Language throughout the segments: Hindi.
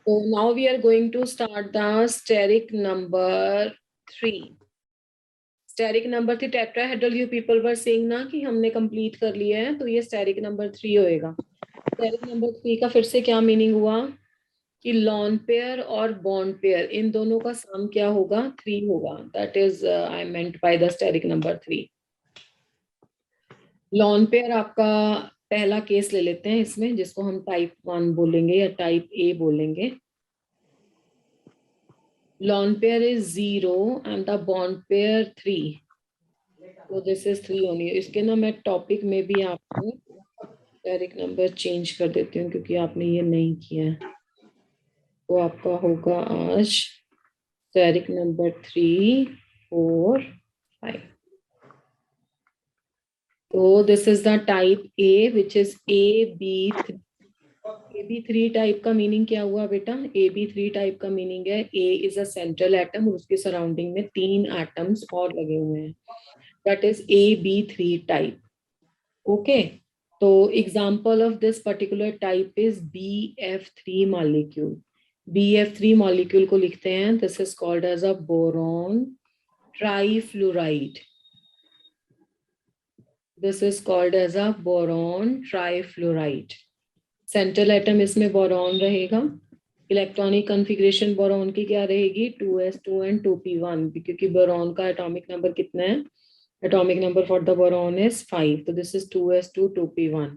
So now we are going to start the steric number 3. Steric number 3 tetrahedral you people were saying ना कि हमने complete कर लिया है, तो ये steric number 3 होएगा. Steric number 3 का फिर से क्या meaning हुआ कि lone pair और bond pair इन दोनों का sum क्या होगा 3 होगा. That is I meant by the steric number 3. Lone pair आपका पहला केस ले लेते हैं इसमें, जिसको हम टाइप 1 बोलेंगे या टाइप ए बोलेंगे. Lone pair is 0 and the bond pair 3. तो दिस इज 3 ओनली. इसके ना मैं टॉपिक में भी आपको डायरेक्ट नंबर चेंज कर देती हूँ क्योंकि आपने ये नहीं किया है. तो आपका होगा आज direct number 3, 4, 5. So this is the type A, which is AB3. AB3 type का मीनिंग क्या हुआ बेटा? AB3 टाइप का मीनिंग है A is a central atom और उसके सराउंडिंग में 3 एटम्स और लगे हुए हैं. That is AB3 type. Okay. तो example of this particular type is BF3 molecule. BF3 molecule को लिखते हैं. This is called as a boron trifluoride. This is called as a boron trifluoride. Central atom इसमें बोरॉन रहेगा. इलेक्ट्रॉनिक कॉन्फ़िगरेशन बोरॉन की क्या रहेगी? 2s2 and 2p1, क्योंकि बोरॉन का एटॉमिक नंबर कितना है? Atomic number for the boron is 5. तो this is 2s2 2p1.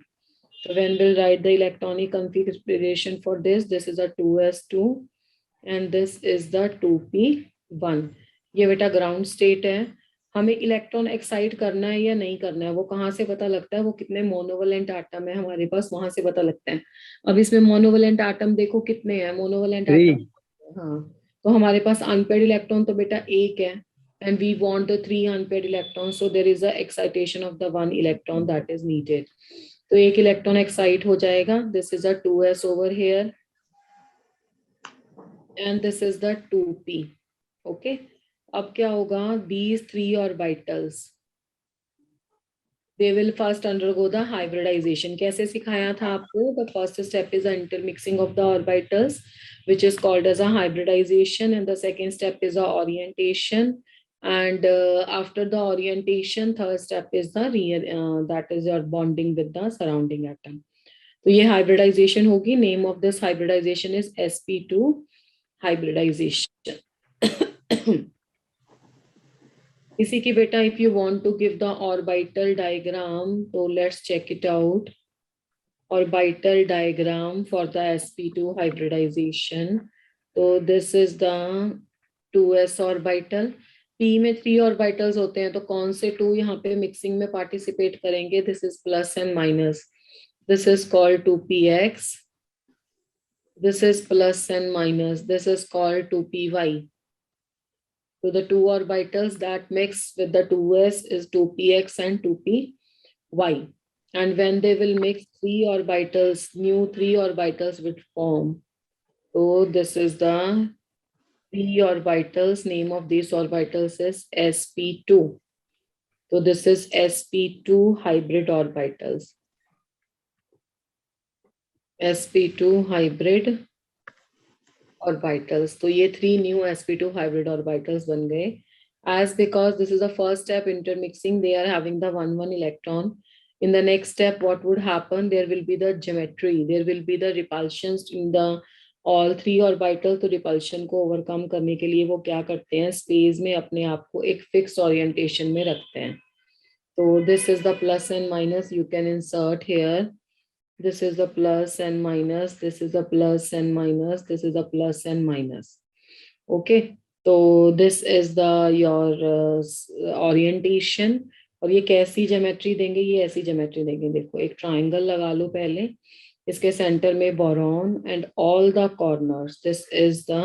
So when we'll write the electronic configuration for this is a 2s2 and this is the 2p1. ये बेटा ग्राउंड स्टेट है. हमें इलेक्ट्रॉन एक्साइट करना है या नहीं करना है वो कहाँ से पता लगता है? वो कितने मोनोवलेंट एटम है हमारे पास, वहां से पता लगता है. अब इसमें मोनोवलेंट एटम देखो कितने हैं मोनोवलेंट एटम. हाँ, तो हमारे पास अनपेयर्ड इलेक्ट्रॉन तो बेटा एक है and we want the 3 unpaired electrons, so there is a excitation of the 1 electron that is needed. तो एक इलेक्ट्रॉन एक्साइट हो जाएगा. This is a 2s over here and this is the 2p. Okay. अब क्या होगा? These 3 orbitals, they will first undergo the hybridization. कैसे सिखाया था आपको? The first step is the intermixing of the orbitals, which is called as a hybridization, and the second step is the orientation, and after the orientation, third step is the that is your bonding with the surrounding atom. तो ये hybridization होगी. Name of this hybridization is sp2 hybridization. इसी की बेटा if you want to give the orbital diagram, तो let's check it out. Orbital diagram for the sp2 hybridization. तो this is the 2s orbital. p में 3 orbitals होते हैं, तो कौन से 2 यहाँ पे मिक्सिंग में पार्टिसिपेट करेंगे? This is plus and minus. This is called 2px. This is plus and minus. This is called 2py. So the 2 orbitals that mix with the 2s is 2px and 2py. And when they will mix 3 orbitals, new 3 orbitals will form. So this is the 3 orbitals. Name of these orbitals is sp2. So this is sp2 hybrid orbitals. sp2 hybrid orbitals. तो ये 3 new sp2 hybrid orbitals बन गए. As because this is the first step intermixing, they are having the 1 electron. In the next step, what would happen? There will be the geometry. There will be the repulsions in the all 3 orbitals. तो repulsion को overcome करने के लिए वो क्या करते हैं? Space में अपने आप को एक fixed orientation में रखते हैं. तो this is the plus and minus you can insert here. This is the plus and minus, this is the plus and minus, this is the plus and minus. Okay, so this is the your orientation. और ये कैसी ज्योमेट्री देंगे? ये ऐसी ज्योमेट्री देंगे. देखो एक ट्राइंगल लगा लो पहले, इसके सेंटर में boron and all the corners. This is the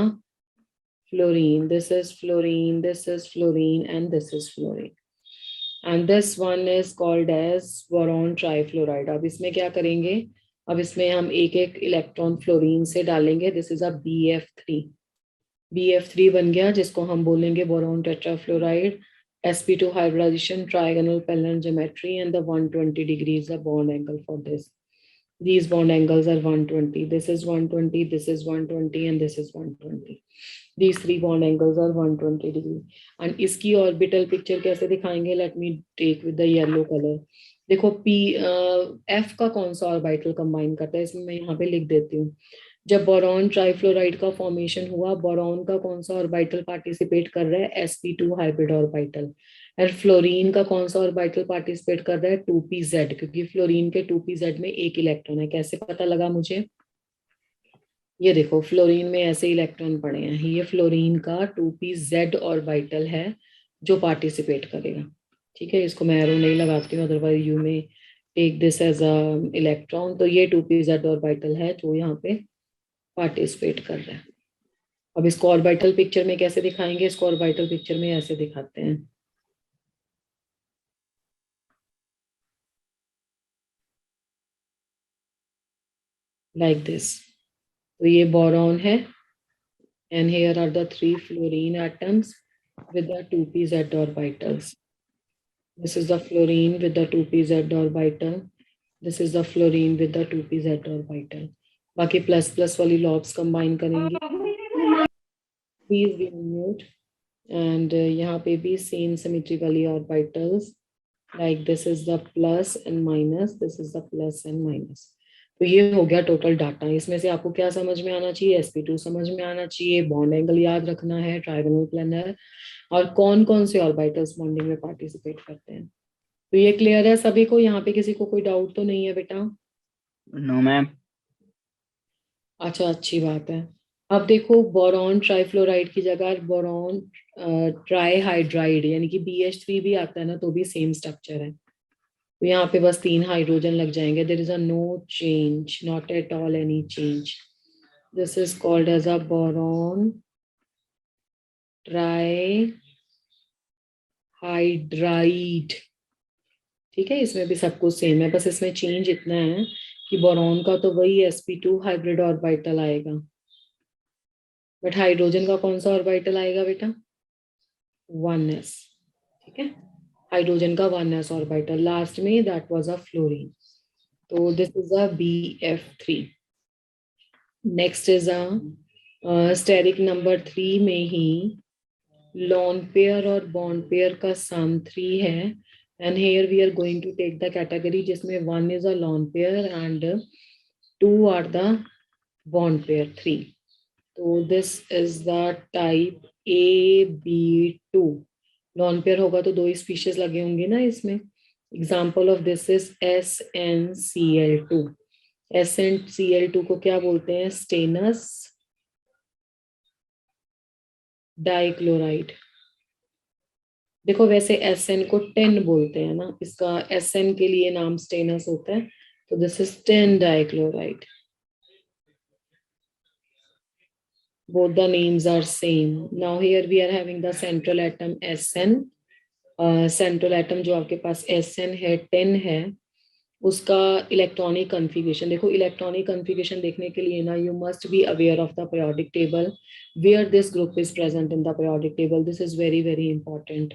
fluorine, this is fluorine, this is fluorine and this is fluorine. And this one is called as boron trifluoride. अब इसमें क्या करेंगे? अब इसमें हम एक एक इलेक्ट्रॉन फ्लोरीन से डालेंगे. This is a BF3. BF3 बन गया, जिसको हम बोलेंगे boron tetrafluoride. sp2 hybridization, trigonal pennon geometry, and the 120 degrees the bond angle for this. These bond angles are 120. This is 120, this is 120, and this is 120. These three bond angles are 120 degree. And इसकी orbital picture कैसे दिखाएंगे? Let me take with the yellow color. देखो P F का कौन सा ऑर्बिटल कंबाइन करता है, इसमें मैं यहाँ पे लिख देती हूँ. जब बोरॉन ट्राइफ्लोराइड का फॉर्मेशन हुआ, बोरॉन का कौन सा ऑर्बिटल पार्टिसिपेट कर रहा है? sp2 hybrid orbital. और फ्लोरीन का कौन सा ऑर्बिटल पार्टिसिपेट कर रहा है? 2pz, क्योंकि फ्लोरीन के 2pz में एक इलेक्ट्रॉन है. कैसे पता लगा मुझे? ये देखो फ्लोरीन में ऐसे इलेक्ट्रॉन पड़े हैं, ये फ्लोरीन का 2pz ऑर्बिटल है जो पार्टिसिपेट करेगा. ठीक है, इसको मैं एरो नहीं लगाती हूँ, otherwise you may take this as a electron. तो ये 2pz ऑर्बिटल है जो यहाँ पे पार्टिसिपेट कर रहा है. अब इसको ऑर्बिटल पिक्चर में कैसे दिखाएंगे? इसको ऑर्बिटल पिक्चर में ऐसे दिखाते हैं, लाइक दिस. तो ये बोरॉन है, and here are the three fluorine atoms with the 2pz orbitals. This is the fluorine with the 2pz orbital. This is the fluorine with the 2pz orbital. बाकी प्लस प्लस वाली लॉब्स कंबाइन करेंगे. Please be mute. एंड यहाँ पे भी सेम सिमेट्री वाली orbitals, like this is the plus and minus, this is the plus and minus. तो ये हो गया टोटल डाटा. इसमें से आपको क्या समझ में आना चाहिए? sp2 समझ में आना चाहिए, बॉन्ड एंगल याद रखना है, ट्रायगोनल प्लेनर, और कौन कौन से ऑर्बिटल्स बॉन्डिंग में पार्टिसिपेट करते हैं. तो ये क्लियर है सभी को? यहाँ पे किसी को कोई डाउट तो नहीं है बेटा? No ma'am. अच्छा, अच्छी बात है. अब देखो बोरॉन ट्राइफ्लोराइड की जगह बोरॉन ट्राईहाइड्राइड यानी कि BH3 भी आता है ना, तो भी सेम स्ट्रक्चर है. तो यहाँ पे बस 3 हाइड्रोजन लग जाएंगे. There is a no change, not at all any change. This is called as a boron trihydride. ठीक है, इसमें भी सब कुछ सेम है, बस इसमें चेंज इतना है कि बोरॉन का तो वही sp2 हाइब्रिड ऑर्बिटल आएगा, बट हाइड्रोजन का कौन सा ऑर्बिटल आएगा बेटा? 1s. ठीक है, हाइड्रोजन का 1s ऑर्बिटल लास्ट में, दैट वाज अ फ्लोरीन. तो this is a BF3. Next is a steric number 3 में ही लॉन पेयर और बॉन्ड पेयर का सम 3 है. And here we are going to take the category जिसमें 1 is a lone pair and 2 are the bond pair 3. तो this is the type AB2. Lone pair होगा तो 2 स्पीशीज लगे होंगे ना इसमें. Example of this is SnCl2. SnCl2 को क्या बोलते हैं? Stannous dichloride. देखो वैसे Sn को 10 बोलते हैं ना, इसका Sn के लिए नाम स्टेनस होता है. तो this is 10 dichloride. Both the names are same. Now here we are having the central atom Sn. Central atom जो आपके पास Sn है 10 है, उसका इलेक्ट्रॉनिक कन्फिगरेशन देखो. इलेक्ट्रॉनिक कन्फिगरेशन देखने के लिए ना you must be aware of the periodic table, where this group is present in the periodic table. This is very very important.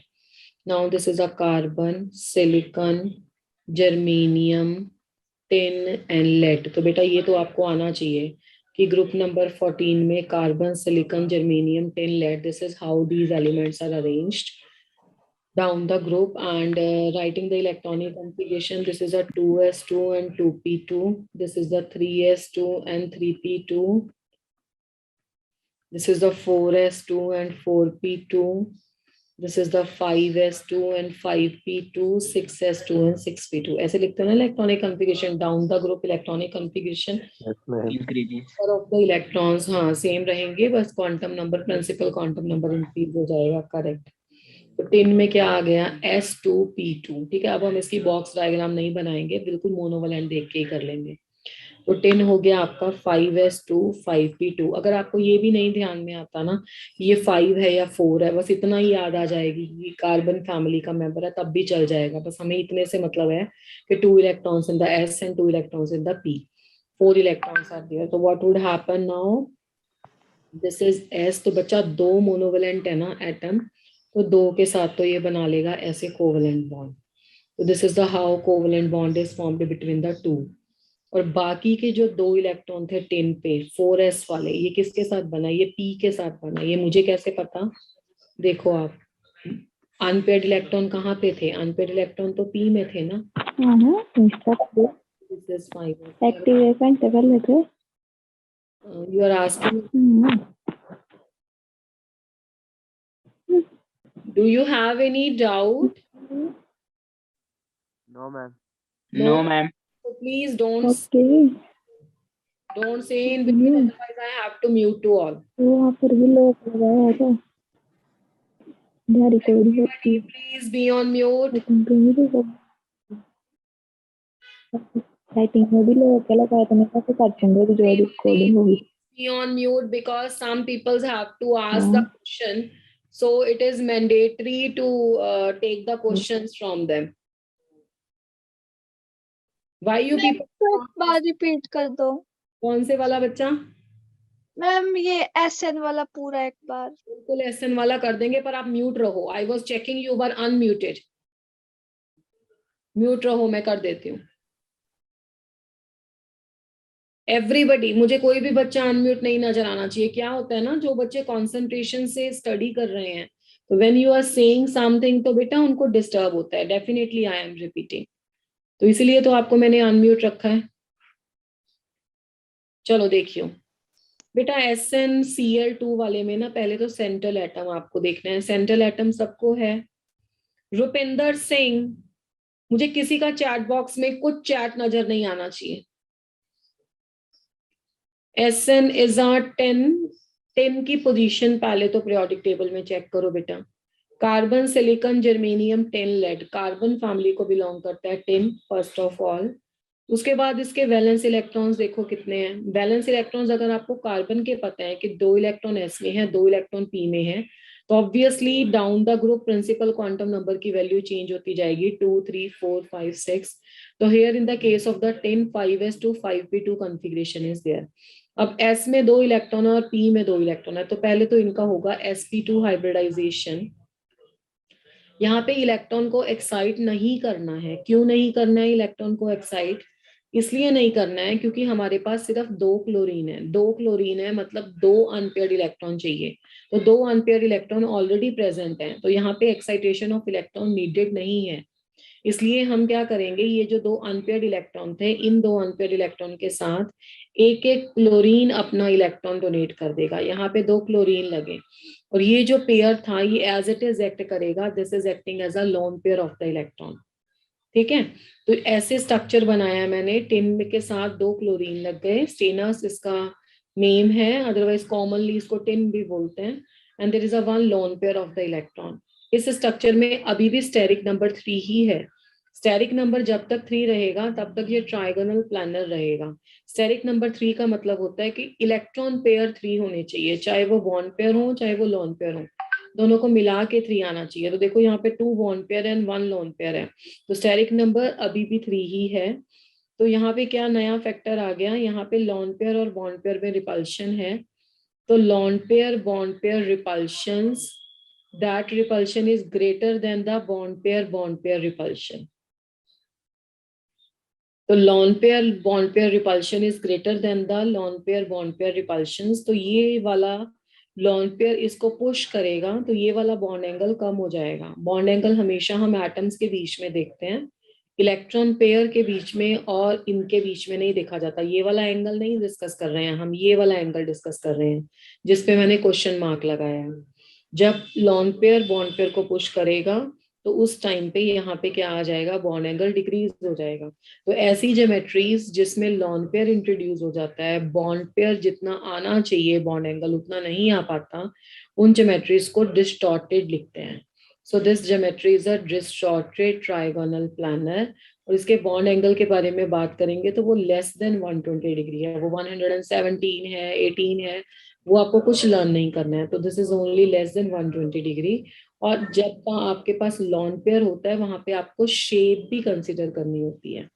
Now this is a carbon, silicon, germanium, tin and lead. तो बेटा ये तो आपको आना चाहिए कि ग्रुप नंबर 14 में carbon, silicon, germanium, tin, lead, this is how these elements are arranged down the group. And writing the electronic configuration, this is a 2s2 and 2p2. This is the 3s2 and 3p2. This is the 4s2 and 4p2. This is the 5s2 and 5p2, 6s2 and 6p2. ऐसे लिखते हैं ना electronic configuration down the group. Electronic configuration of the electrons हाँ सेम रहेंगे, बस quantum number, principal quantum number increase हो जाएगा. करेक्ट. तो 10 में क्या आ गया? S2p2. ठीक है, अब हम इसकी बॉक्स डायग्राम नहीं बनाएंगे, बिल्कुल मोनोवैलेंट देख के ही कर लेंगे. तो 10 हो गया आपका 5s2 5p2. अगर आपको ये भी नहीं ध्यान में आता ना ये 5 है या 4 है, बस इतना ही याद आ जाएगी कि कार्बन फैमिली का मेंबर है, तब भी चल जाएगा. बस हमें इतने से मतलब है कि 2 electrons in the S and 2 electrons in the P. 4 electrons are there. तो what would happen now? This is S. तो बच्चा 2 मोनोवैलेंट है ना एटम, तो 2 के साथ तो ये बना लेगा ऐसे कोवलेंट बॉन्ड. तो this is the how covalent bond is formed between the 2. और बाकी के जो 2 इलेक्ट्रॉन थे 10 पे 4s वाले, ये किसके साथ बना? ये p के साथ बना। ये मुझे कैसे पता? देखो आप, अनपेयर्ड इलेक्ट्रॉन कहाँ पे थे? अनपेयर्ड इलेक्ट्रॉन तो p में थे ना। This is 5s। एक्टिवेशन कर लेते। You are asking, do you have any doubt? No, ma'am. No. No, ma'am. So please don't okay, say in between, otherwise I have to mute to all. वहाँ पर भी लोग लगाया है क्या? रिकॉर्डिंग होती है। Please be on mute. Writing में भी लोग क्या लगाया था? मैं कैसे कर दूंगा जो रिकॉर्डिंग होगी? Be on mute because some people have to ask हाँ। the question, so it is mandatory to take the questions from them. Why you people? एक बार रिपीट कर दो कौन से वाला बच्चा? मैम, ये एसएन वाला पूरा एक बार। बिल्कुल एसएन वाला कर देंगे, पर आप म्यूट रहो। I was checking, you were unmuted. Mute रहो, मैं कर देती हूँ। एवरीबडी, मुझे कोई भी बच्चा अनम्यूट नहीं नजर आना चाहिए। क्या होता है ना, जो बच्चे कंसंट्रेशन से स्टडी कर रहे हैं, तो when you are saying something तो बेटा उनको डिस्टर्ब होता है। डेफिनेटली आई एम रिपीटिंग, तो इसीलिए तो आपको मैंने अनम्यूट रखा है। चलो देखियो बेटा, SnCl2 वाले में ना पहले तो सेंट्रल एटम आपको देखना है। सेंट्रल एटम सबको है। रुपिंदर सिंह, मुझे किसी का चैट बॉक्स में कुछ चैट नजर नहीं आना चाहिए। Sn is a 10 की पोजीशन पहले तो पीरियोडिक टेबल में चेक करो बेटा। Carbon, silicon, germanium, tin, lead, carbon family को बिलोंग करता है 10 फर्स्ट ऑफ ऑल। उसके बाद इसके वैलेंस इलेक्ट्रॉन्स देखो कितने हैं। वैलेंस इलेक्ट्रॉन्स अगर आपको कार्बन के पता है कि 2 इलेक्ट्रॉन s में है, 2 इलेक्ट्रॉन p में है, तो obviously down the group principal quantum number की वैल्यू चेंज होती जाएगी, 2 3 4 5 6। तो here in the case of the 10 5s to 5p2 configuration is there. अब s में 2 इलेक्ट्रॉन है और p में 2 इलेक्ट्रॉन है, तो पहले तो इनका होगा sp2 हाइब्रिडाइजेशन। यहाँ पे इलेक्ट्रॉन को एक्साइट नहीं करना है। क्यों नहीं करना है इलेक्ट्रॉन को एक्साइट? इसलिए नहीं करना है क्योंकि हमारे पास सिर्फ 2 क्लोरीन है। 2 क्लोरीन है मतलब 2 अनपेयर्ड इलेक्ट्रॉन चाहिए, तो 2 अनपेयर्ड इलेक्ट्रॉन ऑलरेडी प्रेजेंट हैं, तो यहाँ पे एक्साइटेशन ऑफ इलेक्ट्रॉन नीडेड नहीं है। इसलिए हम क्या करेंगे, ये जो 2 अनपेयर्ड इलेक्ट्रॉन थे, इन 2 अनपेयर्ड इलेक्ट्रॉन के साथ एक एक क्लोरीन अपना इलेक्ट्रॉन डोनेट कर देगा। यहाँ पे 2 क्लोरीन लगे और ये जो पेयर था ये एज इट इज एक्ट करेगा। This is acting as a lone pair of the electron. ठीक है, तो ऐसे स्ट्रक्चर बनाया मैंने। टिन के साथ 2 क्लोरीन लग गए। स्टेनस इसका नेम है, अदरवाइज कॉमनली इसको टिन भी बोलते हैं। And there is a one lone pair of the electron. इस स्ट्रक्चर में अभी भी स्टेरिक नंबर 3 ही है। स्टेरिक नंबर जब तक 3 रहेगा तब तक ये ट्राइगोनल प्लानर रहेगा। स्टेरिक नंबर 3 का मतलब होता है कि इलेक्ट्रॉन पेयर 3 होने चाहिए, चाहे वो बॉन्ड पेयर हो चाहे वो लोन पेयर हो, दोनों को मिला के 3 आना चाहिए। तो देखो यहाँ पे 2 bond pair and 1 lone pair है, तो स्टेरिक नंबर अभी भी 3 ही है। तो यहाँ पे क्या नया फैक्टर आ गया, यहाँ पे लोन पेयर और बॉन्ड पेयर में रिपल्शन है। तो lone pair bond pair repulsions, that repulsion is greater than the bond pair repulsion. तो lone pair bond pair repulsion is greater than the lone pair bond pair repulsions। तो ये वाला lone pair इसको पुश करेगा तो ये वाला बॉन्ड एंगल कम हो जाएगा। बॉन्ड एंगल हमेशा हम एटम्स के बीच में देखते हैं, इलेक्ट्रॉन पेयर के बीच में और इनके बीच में नहीं देखा जाता। ये वाला एंगल नहीं डिस्कस कर रहे हैं हम, ये वाला एंगल डिस्कस कर रहे हैं जिसपे मैंने क्वेश्चन मार्क लगाया है। जब लॉन पेयर बॉन्ड पेयर को पुश करेगा तो उस टाइम पे यहाँ पे क्या आ जाएगा, बॉन्ड एंगल डिक्रीज हो जाएगा। तो ऐसी ज्योमेट्रीज जिसमें लॉन पेयर इंट्रोड्यूस हो जाता है, बॉन्ड पेयर जितना आना चाहिए बॉन्ड एंगल उतना नहीं आ पाता, उन ज्योमेट्रीज को डिस्टॉर्टेड लिखते हैं। So this geometry is a distorted trigonal planner. और इसके बॉन्ड एंगल के बारे में बात करेंगे तो वो लेस देन 120 डिग्री है, वो 117 है, 18 है, वो आपको कुछ लर्न नहीं करना है। तो this is only less than 120 degree. और जब आपके पास लॉन पेयर होता है वहां पे आपको शेप भी कंसिडर करनी होती है।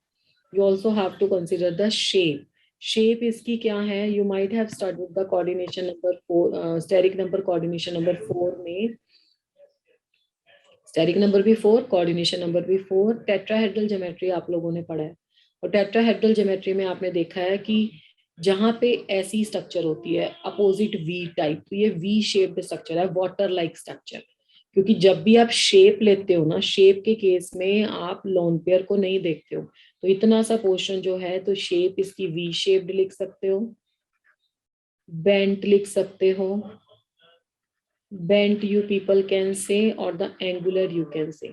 You also have to consider the shape. Shape इसकी क्या है, you might have studied the coordination number 4, steric number coordination number 4 में, स्टेरिक नंबर भी 4, कोऑर्डिनेशन नंबर भी 4, टेट्राहेड्रल ज्योमेट्री आप लोगों ने पढ़ा है। और टेट्राहेड्रल ज्योमेट्री में आपने देखा है कि जहां पे ऐसी स्ट्रक्चर होती है अपोजिट वी टाइप, तो ये वी शेप्ड स्ट्रक्चर है, वाटर लाइक स्ट्रक्चर। क्योंकि जब भी आप शेप लेते हो ना, शेप के केस में आप लोन पेयर को नहीं देखते हो, तो इतना सा पोर्शन जो है तो शेप इसकी वी शेप्ड लिख सकते हो, बेंट लिख सकते हो, bent you people can say, or the angular you can say.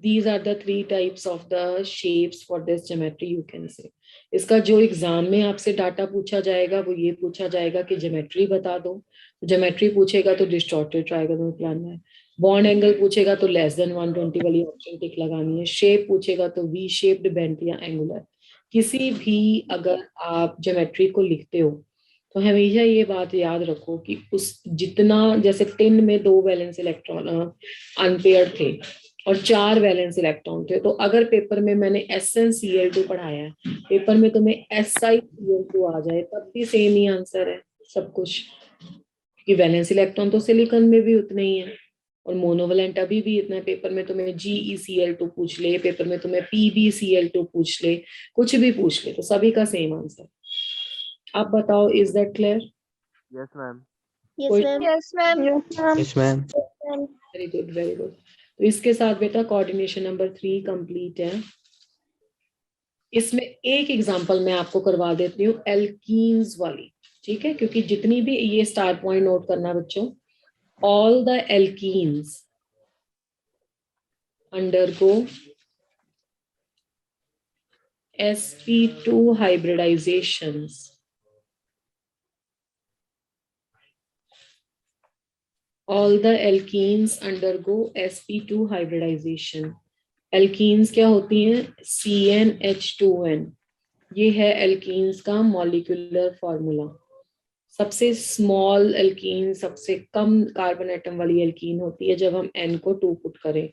These are the three types of the shapes for this geometry you can say. इसका जो एग्जाम में आपसे डाटा पूछा जाएगा वो ये पूछा जाएगा कि ज्योमेट्री बता दो, ज्योमेट्री पूछेगा तो डिस्टॉर्टेड ट्रायंगल में प्लान है, बॉन्ड एंगल पूछेगा तो लेस देन 120 वाली ऑप्शन टिक लगानी है, शेप पूछेगा तो वी शेप्ड, बेंट या एंगुलर। किसी भी अगर आप ज्योमेट्री को लिखते हो तो हमेशा ये बात याद रखो कि उस जितना, जैसे टिन में 2 वैलेंस इलेक्ट्रॉन अनपेयर्ड थे और 4 वैलेंस इलेक्ट्रॉन थे, तो अगर पेपर में मैंने SnCl2 पढ़ाया है, पेपर में तुम्हें SiCl2 आ जाए तब भी सेम ही आंसर है सब कुछ, क्योंकि वैलेंस इलेक्ट्रॉन तो सिलिकॉन में भी उतने ही है और मोनोवैलेंट अभी भी इतना है। पेपर में तुम्हें GeCl2 पूछ ले, पेपर में तुम्हें PbCl2 पूछ ले, कुछ भी पूछ ले, तो सभी का सेम आंसर। आप बताओ, is that clear? Yes, ma'am. Yes, ma'am. Yes, ma'am. Yes, ma'am. Very good, very good. तो इसके साथ बेटा कोऑर्डिनेशन नंबर 3 कंप्लीट है। इसमें एक एग्जांपल मैं आपको करवा देती हूँ एल्कीन्स वाली, ठीक है? क्योंकि जितनी भी, ये स्टार पॉइंट नोट करना बच्चों, all the alkenes undergo sp2 hybridizations. All the alkenes undergo sp2 hybridization. Alkenes क्या होती हैं? CnH2n, ये है एल्कीन्स का मॉलिक्यूलर फॉर्मूला। सबसे स्मॉल एल्कीन, सबसे कम कार्बन एटम वाली एल्कीन होती है जब हम N को 2 पुट करें।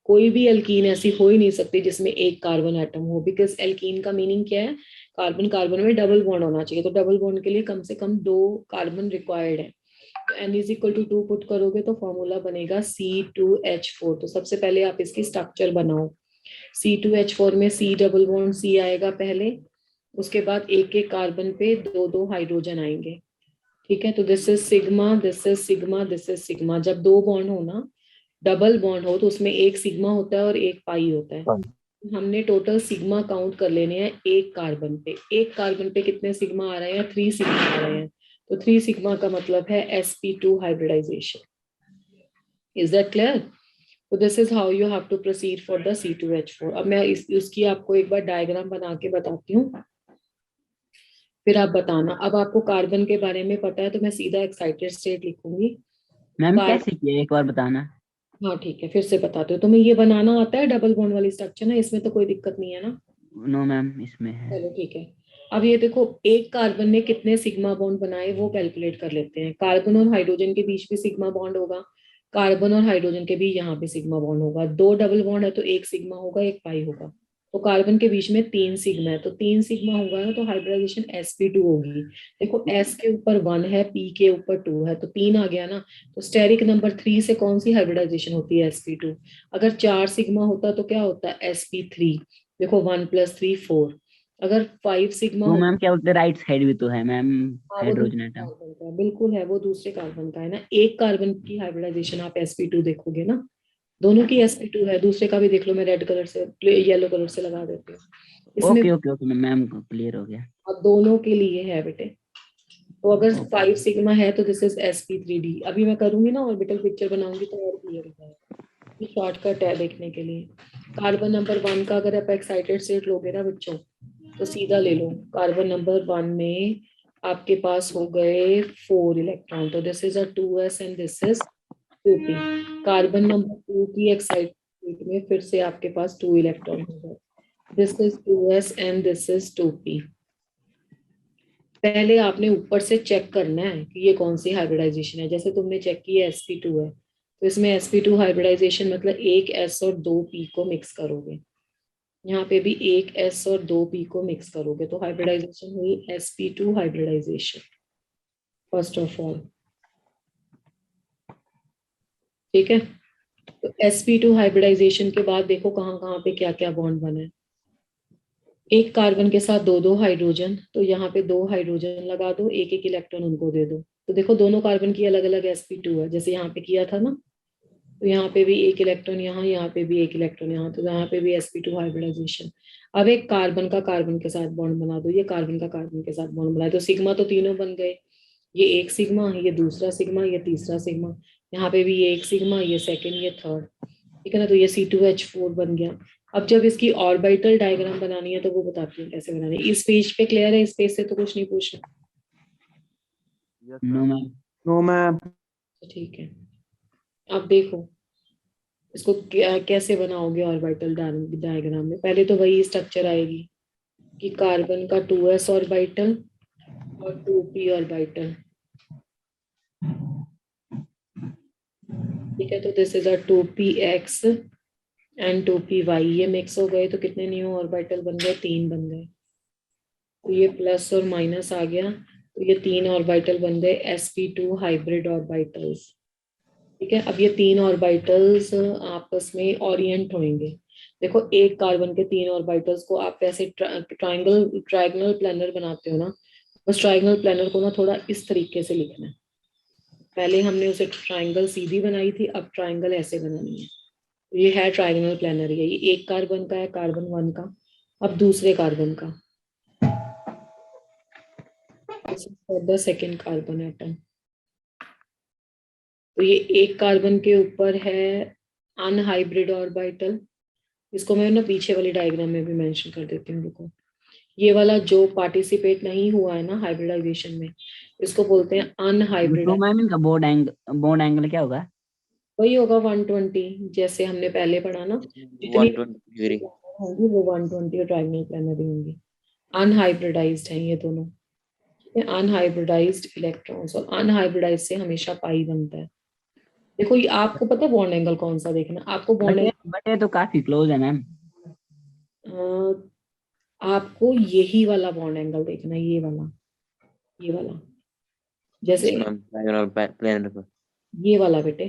कोई भी एल्कीन ऐसी हो ही नहीं सकती जिसमें एक कार्बन एटम हो, बिकॉज एल्कीन का मीनिंग क्या है? कार्बन कार्बन में डबल बॉन्ड होना चाहिए, तो डबल बॉन्ड के लिए कम से कम 2 कार्बन रिक्वायर्ड है। तो N is equal to 2 put करोगे तो फॉर्मूला बनेगा C2H4। तो सबसे पहले आप इसकी स्ट्रक्चर बनाओ। C2H4 में C डबल बॉन्ड C आएगा पहले, उसके बाद एक एक कार्बन पे 2 हाइड्रोजन आएंगे, ठीक है? तो this is sigma, this is sigma, this is sigma. जब 2 बॉन्ड हो ना, डबल बॉन्ड हो, तो उसमें एक सिग्मा होता है और एक पाई होता है। हमने टोटल सिग्मा काउंट कर लेने हैं एक कार्बन पे। एक कार्बन पे कितने सिग्मा आ रहे हैं? 3 सिग्मा आ रहे हैं। तो 3 सिग्मा का मतलब है sp2 hybridisation. Is that clear? तो this is how you have to proceed for the C2H4। अब मैं उसकी आपको एक बार डायग्राम बना के बताती हूँ, फिर आप बताना। अब आपको कार्बन के बारे में पता है तो मैं सीधा एक्साइटेड स्टेट लिखूंगी। मैम कैसे किया एक बार बताना। हाँ ठीक है, फिर से बताते हो। तुम्हें ये बनाना आता है डबल बॉन्ड वाली स्ट्रक्चर ना, इसमें तो कोई दिक्कत नहीं है ना? नो मैम इसमें है। चलो ठीक है। अब ये देखो, एक कार्बन ने कितने सिग्मा बॉन्ड बनाए वो कैलकुलेट कर लेते हैं। कार्बन और हाइड्रोजन के बीच भी सिग्मा बॉन्ड होगा, कार्बन और हाइड्रोजन के भी यहाँ पे सिग्मा बॉन्ड होगा। 2 डबल बॉन्ड है तो एक सिग्मा होगा, एक पाई होगा। तो कार्बन के बीच में 3 सिग्मा है, तो 3 सिग्मा होगा ना, तो हाइब्रिडाइजेशन sp2 होगी। देखो s के ऊपर 1 है, p के ऊपर 2 है, तो 3 आ गया ना। तो स्टेरिक नंबर 3 से कौन सी हाइब्रिडाइजेशन होती है? sp2। अगर 4 सिग्मा होता तो क्या होता है? sp3। देखो 1 + 3 4। अगर 5 सिग्मा तो होता, मैम क्या बोलते हैं, राइट साइड भी तो है मैम हाँ वो हाइड्रोजन दूसरे एटम। कार्बन का है, बिल्कुल है, वो दूसरे कार्बन का है ना। एक कार्बन की हाइब्रिडाइजेशन आप sp2 देखोगे ना, दोनों की sp2 है। दूसरे का भी देख लो, मैं रेड कलर से, येलो कलर से लगा देती हूँ इसमें। Okay okay okay ma'am clear हो गया। और दोनों के लिए है बेटे। तो अगर 5 सिग्मा है तो दिस इज sp3d। अभी मैं करूंगी ना ऑर्बिटल पिक्चर बनाऊंगी तो और क्लियर हो जाएगा। ये शॉर्टकट है देखने के लिए। कार्बन नंबर 1 का अगर आप एक्साइटेड स्टेट लोगे ना बच्चों, तो सीधा ले लो। कार्बन नंबर 1 में आपके पास हो गए 4 इलेक्ट्रॉन, तो this is a 2s and this is 2p। Carbon number 2 की एक्साइटेड स्टेट में फिर से आपके पास 2 इलेक्ट्रॉन हो गए, this is 2s and this is 2p। पहले आपने ऊपर से चेक करना है कि ये कौन सी हाइब्रिडाइजेशन है। जैसे तुमने चेक किया sp2 है, तो इसमें sp2 हाइब्रिडाइजेशन मतलब एक s और 2 p को मिक्स करोगे। यहाँ पे भी एक s और 2 p को मिक्स करोगे, तो हाइब्रिडाइजेशन हुई sp2 hybridisation first of all, ठीक है? तो sp2 हाइब्रिडाइजेशन के बाद देखो कहाँ कहाँ पे क्या क्या बॉन्ड बना है। एक कार्बन के साथ दो दो हाइड्रोजन, तो यहाँ पे दो हाइड्रोजन लगा दो, एक एक इलेक्ट्रॉन उनको दे दो। तो देखो दोनों कार्बन की अलग अलग sp2 है, जैसे यहाँ पे किया था ना। तो यहाँ पे भी एक इलेक्ट्रॉन यहाँ पे भी एक इलेक्ट्रॉन यहाँ, तो यहाँ पे भी sp2 हाइब्रिडाइजेशन। अब एक कार्बन का कार्बन के साथ बॉन्ड बना दो, ये कार्बन का कार्बन के साथ बॉन्ड बनाए, तो सिग्मा तो तीनों बन गए। ये एक सिग्मा, ये दूसरा सिग्मा, ये तीसरा सिग्मा। यहाँ पे भी ये एक सिग्मा, ये सेकंड, ये थर्ड। ठीक है ना, तो ये C2H4 बन गया। अब जब इसकी ऑर्बिटल डायग्राम बनानी है तो वो बताती हूँ कैसे बनानी है। इस पेज पे क्लियर है? इस पेज से तो कुछ नहीं पूछना। Yes, no ma'am. Ma'am. No, ma'am. ठीक है, अब देखो इसको कैसे बनाओगे ऑर्बिटल डायग्राम में। पहले तो वही स्ट्रक्चर आएगी कि कार्बन का 2s ऑर्बिटल और 2p ऑर्बिटल। ठीक है, तो this is a 2px and 2py, ये मिक्स हो गए तो कितने न्यू ऑर्बिटल बन गए? 3 बन गए। तो ये प्लस और माइनस आ गया, तो ये 3 ऑर्बिटल बन गए sp2 हाइब्रिड ऑर्बिटल्स। ठीक है, अब ये 3 ऑर्बिटल्स आपस में ओरिएंट होंगे। देखो एक कार्बन के 3 ऑर्बिटल्स को आप ऐसे ट्रायंगल प्लानर बनाते हो ना, बस ट्रायंगल प्लानर को ना थोड़ा इस तरीके से लिखना है। पहले हमने उसे ट्रायंगल सीधी बनाई थी, अब ट्रायंगल ऐसे बनानी है। तो ये है ट्रायंगल प्लानर, ये एक कार्बन का है, कार्बन 1 का। अब दूसरे कार्बन का, द सेकेंड कार्बन एटम। तो ये एक कार्बन के ऊपर है अनहाइब्रिड ऑर्बिटल। इसको मैं ना पीछे वाली डायग्राम में भी मेंशन कर देती हूँ, देखो। ये वाला जो पार्टिसिपेट नहीं हुआ है ना हाइब्रिडाइजेशन में, इसको बोलते हैं तो अनहाइब्रिड। मैम इनका बॉन्ड एंगल क्या होगा? वही होगा 120, जैसे हमने पहले पढ़ा ना। जितनी 120 डिग्री. होंगी वो 120 और ट्रायंगल प्लानर होंगी। अनहाइब्रिडाइज्ड हैं ये दोनों। अनहाइब्रिडाइज्ड इलेक्ट्रॉन्स, और अनहाइब्रिडाइज्ड से हमेशा पाई बनता है। देखो ये आपको पता है बॉन्ड एंगल कौन सा देखना? आपको बॉन्ड बट ये तो काफी क्लोज है मैम। एंगल, आपको यही वाला बॉन्ड एंगल देखना है, ये वाला। जैसे Yes, ma'am. Diagonal planar पर. ये वाला बेटे,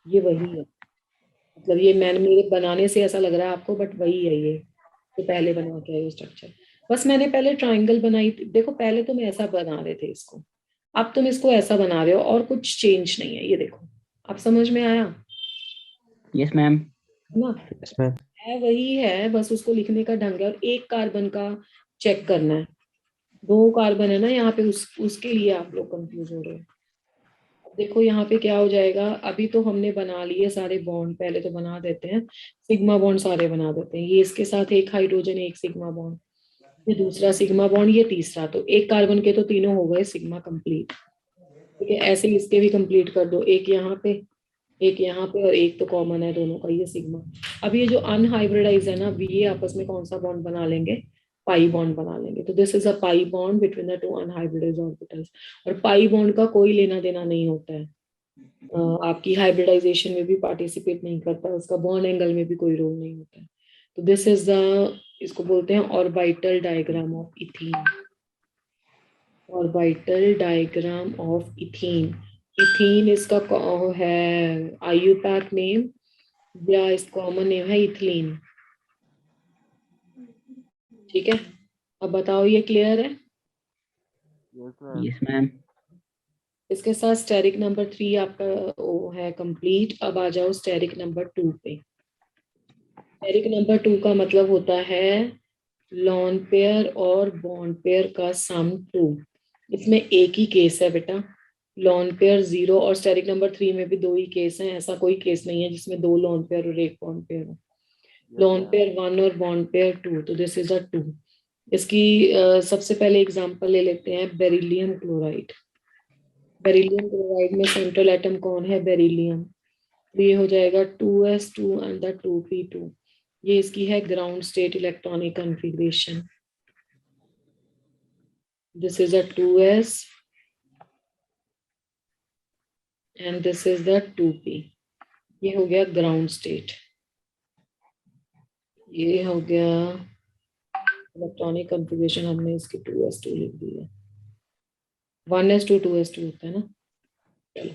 ये वही है। मतलब ये मैंने मेरे बनाने से ऐसा लग रहा है आपको, बट वही है ये तो पहले बना के आए स्ट्रक्चर। बस मैंने पहले ट्रायंगल बनाई थी। देखो पहले तुम ऐसा बना रहे थे इसको, अब तुम इसको ऐसा बना रहे हो, और कुछ चेंज नहीं है। ये देखो, अब समझ में आया? Yes ma'am. है ना? Yes, ma'am. है वही है, बस उसको लिखने का ढंग है। और एक कार्बन का चेक करना है, 2 कार्बन है ना यहाँ पे, उसके लिए आप लोग कंफ्यूज हो रहे हो। अब देखो यहाँ पे क्या हो जाएगा। अभी तो हमने बना लिए सारे बॉन्ड, पहले तो बना देते हैं सिग्मा बॉन्ड, सारे बना देते हैं। ये इसके साथ एक हाइड्रोजन, एक सिग्मा बॉन्ड, ये दूसरा सिग्मा बॉन्ड, ये तीसरा। तो एक कार्बन के तो तीनों हो गए सिग्मा कंप्लीट। ठीक है, ऐसे ही इसके भी कंप्लीट कर दो, एक यहाँ पे, एक यहाँ पे, और एक तो कॉमन है दोनों का, ये सिग्मा। अब ये जो अनहाइब्रिडाइज है ना, अभी ये आपस में कौन सा बॉन्ड बना लेंगे? पाई बॉन्ड बना लेंगे। तो this is a pi bond between the 2 unhybridised orbitals. और पाई बॉन्ड का कोई लेना देना नहीं होता है, आपकी हाइब्रिडाइजेशन में भी पार्टिसिपेट नहीं करता, उसका बॉन्ड एंगल में भी कोई रोल नहीं होता है। तो दिस इज द, इसको बोलते हैं orbital diagram of ethene. Orbital diagram of ethene. Ethene इसका है आईयूपैक नेम, या इस कॉमन नेम है इथिलीन। ठीक है, अब बताओ ये क्लियर है? Yes, ma'am. Yes ma'am. इसके साथ स्टेरिक नंबर 3 आपका वो है कंप्लीट। अब आ जाओ स्टेरिक नंबर 2 पे। स्टेरिक नंबर 2 का मतलब होता है लॉन पेयर और बॉन्ड पेयर का सम 2। इसमें एक ही केस है बेटा, लॉन पेयर 0, और स्टेरिक नंबर 3 में भी 2 ही केस हैं। ऐसा कोई केस नहीं है जिसमें 2 लॉन पेयर और 1 बॉन्ड पेयर हो। Yes, lawn ma'am. पेयर 1 और बॉन्ड पेयर 2, तो दिस इज अ 2। इसकी सबसे पहले एग्जांपल ले लेते हैं बेरिलियम क्लोराइड। बेरिलियम क्लोराइड में सेंट्रल एटम कौन है? बेरिलियम। तो ये हो जाएगा 2s2 एंड द 2p2। ये इसकी है ground state electronic configuration. This is a 2s and this is the 2p। ये हो गया ग्राउंड स्टेट, ये हो गया इलेक्ट्रॉनिक कॉन्फ़िगरेशन। हमने इसकी 2s2 लिख दी है, 1s2 2s2 होता है ना। चलो,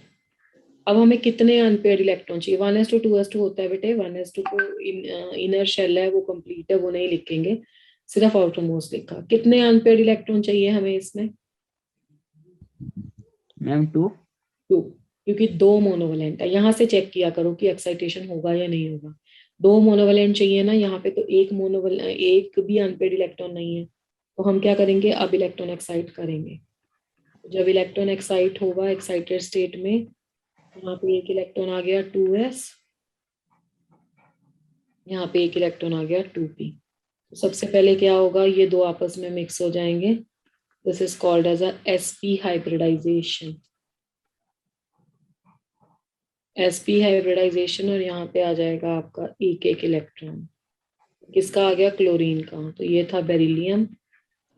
अब हमें कितने अनपेयर्ड इलेक्ट्रॉन चाहिए? 1s2 2s2 होता है बेटे। 1s2 को इनर शेल है वो कंप्लीट है, वो नहीं लिखेंगे। सिर्फ आउटर मोस्ट लिखा। कितने अनपेयर्ड इलेक्ट्रॉन चाहिए हमें इसमें? मैम 2। 2, क्योंकि 2 मोनोवैलेंट है। यहाँ से चेक किया करो कि एक्साइटेशन होगा या नहीं होगा। 2 मोनोवैलेंट चाहिए ना, यहाँ पे तो एक भी अनपेयर्ड इलेक्ट्रॉन नहीं है, तो हम क्या करेंगे, अब इलेक्ट्रॉन एक्साइट करेंगे। जब इलेक्ट्रॉन एक्साइट होगा एक्साइटेड स्टेट में, यहाँ पे एक इलेक्ट्रॉन आ गया 2s, यहाँ पे एक इलेक्ट्रॉन आ गया 2p। तो सबसे पहले क्या होगा, ये दो आपस में मिक्स हो जाएंगे। This is called as a sp hybridisation. sp hybridisation, और यहाँ पे आ जाएगा आपका एक इलेक्ट्रॉन। किसका आ गया? क्लोरीन का। तो ये था बेरिलियम,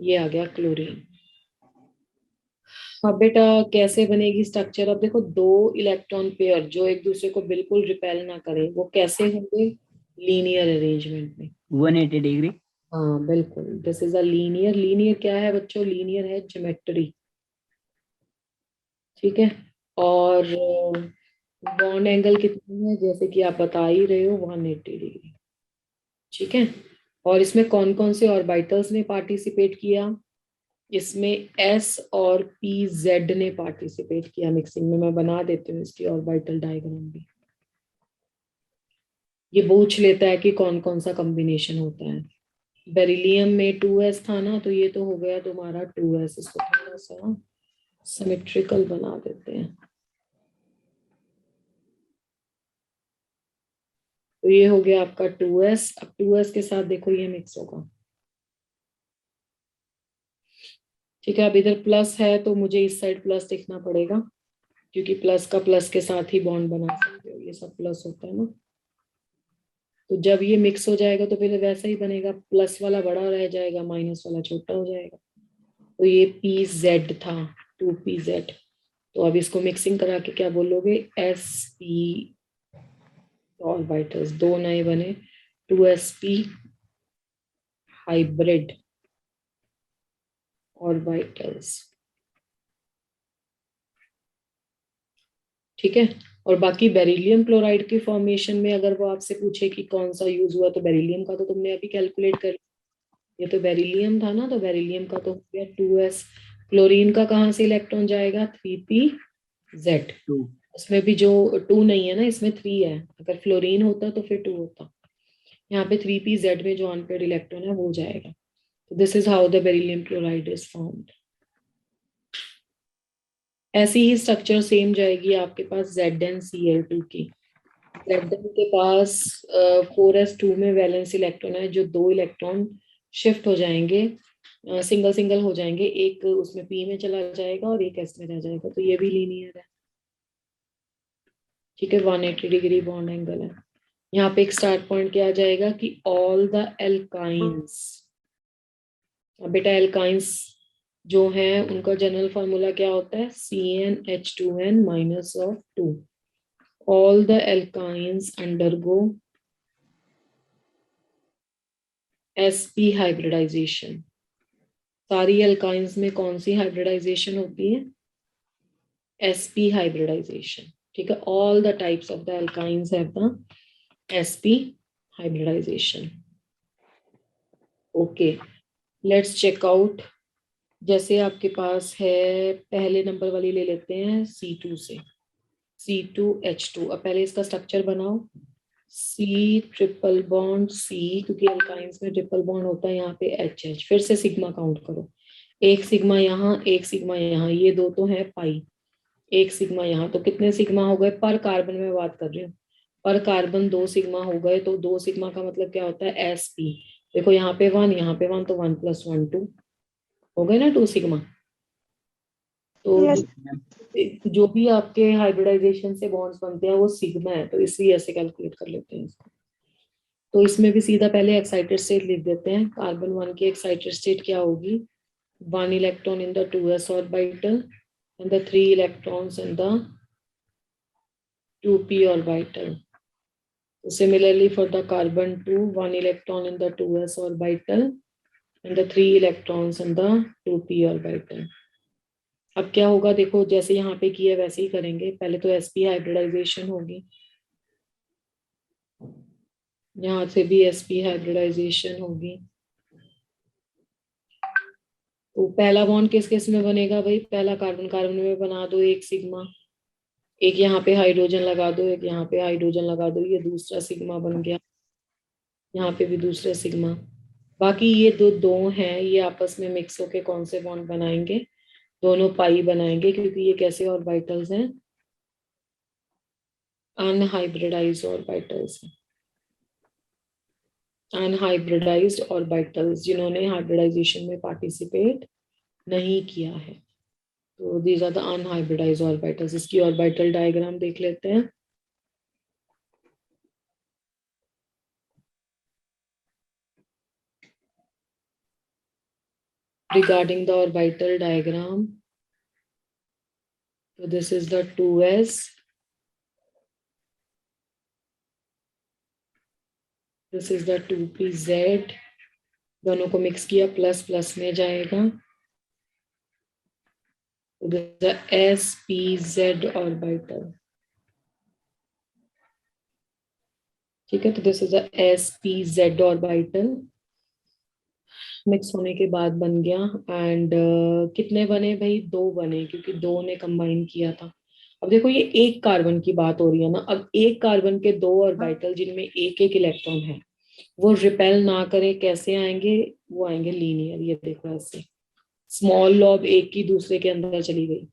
ये आ गया क्लोरीन। अब बेटा कैसे बनेगी स्ट्रक्चर? अब देखो, 2 इलेक्ट्रॉन पेयर जो एक दूसरे को बिल्कुल रिपेल ना करे, वो कैसे होंगे? लीनियर अरेंजमेंट में। 180 डिग्री। हाँ बिल्कुल, this is a linear. Linear क्या है बच्चों? लीनियर है ज्योमेट्री। ठीक है। और बॉन्ड एंगल कितना है, जैसे कि आप बता ही रहे हो, 180 डिग्री। ठीक है। और इसमें कौन कौन से ऑर्बिटल्स ने पार्टिसिपेट किया? इसमें S और PZ ने पार्टिसिपेट किया मिक्सिंग में। मैं बना देती हूँ इसकी ऑर्बिटल डायग्राम भी। ये पूछ लेता है कि कौन कौन सा कॉम्बिनेशन होता है। बेरिलियम में 2s था ना, तो ये तो हो गया तुम्हारा 2s। इसको थोड़ा सा सिमेट्रिकल बना देते हैं। तो ये हो गया आपका 2s। अब 2s के साथ देखो ये मिक्स होगा। ठीक है। अब इधर प्लस है तो मुझे इस साइड प्लस लिखना पड़ेगा, क्योंकि प्लस का प्लस के साथ ही बॉन्ड बना सकते हो। ये सब प्लस होता है ना। तो जब ये मिक्स हो जाएगा तो फिर वैसा ही बनेगा, प्लस वाला बड़ा रह जाएगा, माइनस वाला छोटा हो जाएगा। तो ये PZ था, 2PZ। तो अब इसको मिक्सिंग करा के क्या बोलोगे? SP ऑर्बिटल्स, 2 नए बने, 2sp हाइब्रिड ऑर्बिटल्स। ठीक है। और बाकी बेरिलियम क्लोराइड की फॉर्मेशन में अगर वो आपसे पूछे कि कौन सा यूज हुआ, तो बेरिलियम का तो तुमने अभी कैलकुलेट कर, ये तो बेरिलियम था ना, तो बेरिलियम का तो हो गया 2s। क्लोरीन का कहाँ से इलेक्ट्रॉन जाएगा? 3pz। 2। उसमें भी जो 2 नहीं है ना, इसमें 3 है। अगर फ्लोरीन होता तो फिर 2 होता। यहाँ पे 3pz में जो अनपेयर्ड इलेक्ट्रॉन है वो जाएगा। तो this is how the beryllium chloride is found. ऐसी ही स्ट्रक्चर सेम जाएगी आपके पास ZnCl2 की। Zn के पास 4s2 में वैलेंस इलेक्ट्रॉन है, जो 2 इलेक्ट्रॉन शिफ्ट हो जाएंगे, सिंगल सिंगल हो जाएंगे। एक उसमें p में चला जाएगा और एक s में रह जाएगा। तो ये भी लीनियर है। ठीक है। 180 डिग्री बॉन्ड एंगल है। यहाँ पे एक स्टार्ट पॉइंट क्या आ जाएगा कि ऑल द एल्काइंस। अब बेटा एल्काइंस जो है उनका जनरल फॉर्मूला क्या होता है? CnH2n -2। All the alkynes undergo sp hybridisation. सारी एल्काइंस में कौन सी हाइब्रिडाइजेशन होती है? sp hybridisation. ठीक है। All the types of the alkynes have the sp hybridization. Okay, let's check out. जैसे आपके पास है, पहले नंबर वाली ले लेते हैं C2 से, C2H2। अब पहले इसका स्ट्रक्चर बनाओ। C ट्रिपल बॉन्ड C, क्योंकि अल्काइंस में ट्रिपल बॉन्ड होता है। यहाँ पे HH। फिर से सिग्मा काउंट करो, एक सिग्मा यहाँ, एक सिग्मा यहाँ, ये दो तो है पाई, एक सिग्मा यहाँ। तो कितने सिग्मा हो गए पर कार्बन में बात कर रही हूँ? पर कार्बन 2 सिग्मा हो गए। तो 2 सिग्मा का मतलब क्या होता है? SP। देखो यहाँ पे 1, यहाँ पे 1, तो 1 + 1 2 हो गए ना, 2 सिग्मा। तो यस जो भी आपके हाइब्रिडाइजेशन से बॉन्ड्स बनते हैं वो सिग्मा है, तो इसलिए ऐसे कैलकुलेट कर लेते हैं इसको। तो इसमें भी सीधा पहले एक्साइटेड स्टेट लिख देते हैं। कार्बन 1 की एक्साइटेड स्टेट क्या होगी? 1 electron in the 2s orbital and the 3 electrons in the 2p orbital. So similarly for the carbon 2, 1 electron in the 2s orbital and the 3 electrons in the 2p orbital. अब क्या होगा देखो, जैसे यहाँ पे किया वैसे ही करेंगे। पहले तो sp हाइब्रिडाइजेशन होगी, यहाँ से भी sp हाइब्रिडाइजेशन होगी। तो पहला बॉन्ड किस किस में बनेगा भाई, पहला कार्बन कार्बन में बना दो एक सिग्मा, एक यहाँ पे हाइड्रोजन लगा दो, एक यहाँ पे हाइड्रोजन लगा दो, ये दूसरा सिग्मा बन गया, यहाँ पे भी दूसरा सिग्मा। बाकी ये दो दो हैं, ये आपस में मिक्स होके कौन से बॉन्ड बनाएंगे, दोनों पाई बनाएंगे, क्योंकि ये कैसे ऑर्बिटल्स हैं, अनहाइब्रिडाइज्ड ऑर्बिटल्स हैं, अनहाइब्रिडाइज्ड ऑर्बिटल्स जिन्होंने हाइब्रिडाइजेशन में पार्टिसिपेट नहीं किया है, तो these are the unhybridised orbitals. इसकी ऑर्बिटल डायग्राम देख लेते हैं। Regarding the orbital diagram, so this is the 2s, this is the 2pz, दोनों को मिक्स किया प्लस प्लस में जाएगा, so this is the spz orbital, ठीक है, तो this is the spz orbital mix होने के बाद बन गया। एंड कितने बने भाई, दो बने, क्योंकि दो ने कंबाइन किया था। अब देखो ये एक कार्बन की बात हो रही है ना, अब एक कार्बन के दो ऑर्बिटल जिनमें एक एक इलेक्ट्रॉन है, वो रिपेल ना करे, कैसे आएंगे, वो आएंगे लीनियर। ये देखो ऐसे स्मॉल लॉब एक की दूसरे के अंदर चली गई,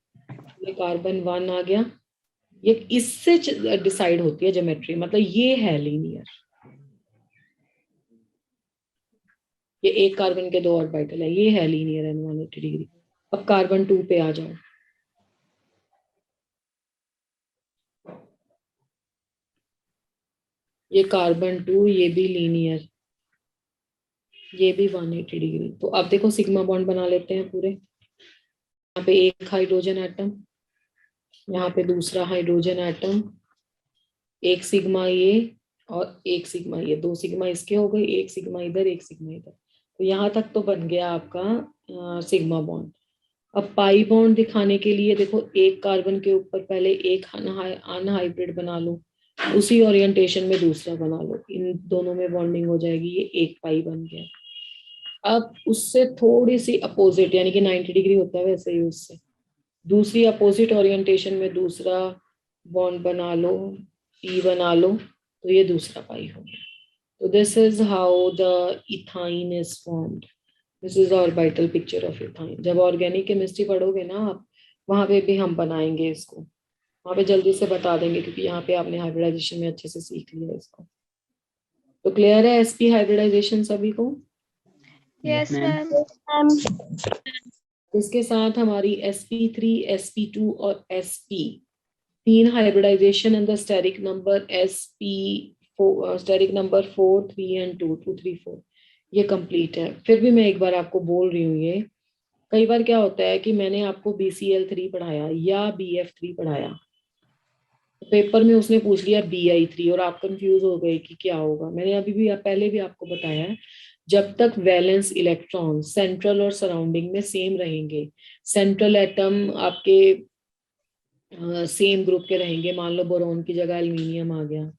ये कार्बन 1 आ गया, ये इससे डिसाइड होती है ज्योमेट्री, मतलब ये है लीनियर, ये एक कार्बन के दो ऑर्बिटल है, ये है लीनियर एंड 180 डिग्री। अब कार्बन 2 पे आ जाओ, ये कार्बन 2, ये भी लीनियर, ये भी 180 डिग्री। तो अब देखो सिग्मा बॉन्ड बना लेते हैं पूरे, यहाँ पे एक हाइड्रोजन एटम, यहाँ पे दूसरा हाइड्रोजन एटम, एक सिग्मा ये और एक सिग्मा ये, दो सिग्मा इसके हो गए, एक सिग्मा इधर एक सिग्मा इधर, तो यहाँ तक तो बन गया आपका सिग्मा बॉन्ड। अब पाई बॉन्ड दिखाने के लिए देखो एक कार्बन के ऊपर पहले एक अनहाइब्रिड बना लो, उसी ओरिएंटेशन में दूसरा बना लो, इन दोनों में बॉन्डिंग हो जाएगी, ये एक पाई बन गया। अब उससे थोड़ी सी अपोजिट, यानी कि 90 डिग्री होता है वैसे ही, उससे दूसरी अपोजिट ओरिएंटेशन में दूसरा बॉन्ड बना लो, पी बना लो, तो ये दूसरा पाई हो गया। तो this is how the ethyne is formed, this is the orbital picture of ethyne. जब ऑर्गेनिक केमिस्ट्री पढ़ोगे ना आप, वहां पे भी हम बनाएंगे इसको, वहां पे जल्दी से बता देंगे, क्योंकि यहाँ पे आपने हाइब्रिडाइजेशन में अच्छे से सीख लिया इसको। तो क्लियर है एसपी हाइब्रिडाइजेशन सभी को? Yes ma'am. मैम। इसके साथ हमारी sp3, sp2 और sp तीन hybridisation and the steric number sp4, steric number 4, 3 एंड 2, 2, 3, 4 ये कंप्लीट है। फिर भी मैं एक बार आपको बोल रही हूँ, ये कई बार क्या होता है कि मैंने आपको BCl3 पढ़ाया या BF3 पढ़ाया, पेपर में उसने पूछ लिया BI3 और आप कंफ्यूज हो गए कि क्या होगा। मैंने अभी भी पहले भी आपको बताया है, जब तक वैलेंस इलेक्ट्रॉन सेंट्रल और सराउंडिंग में सेम रहेंगे, सेंट्रल एटम आपके सेम ग्रुप के रहेंगे, मान लो बोरोन की जगह एल्यूमिनियम आ गया,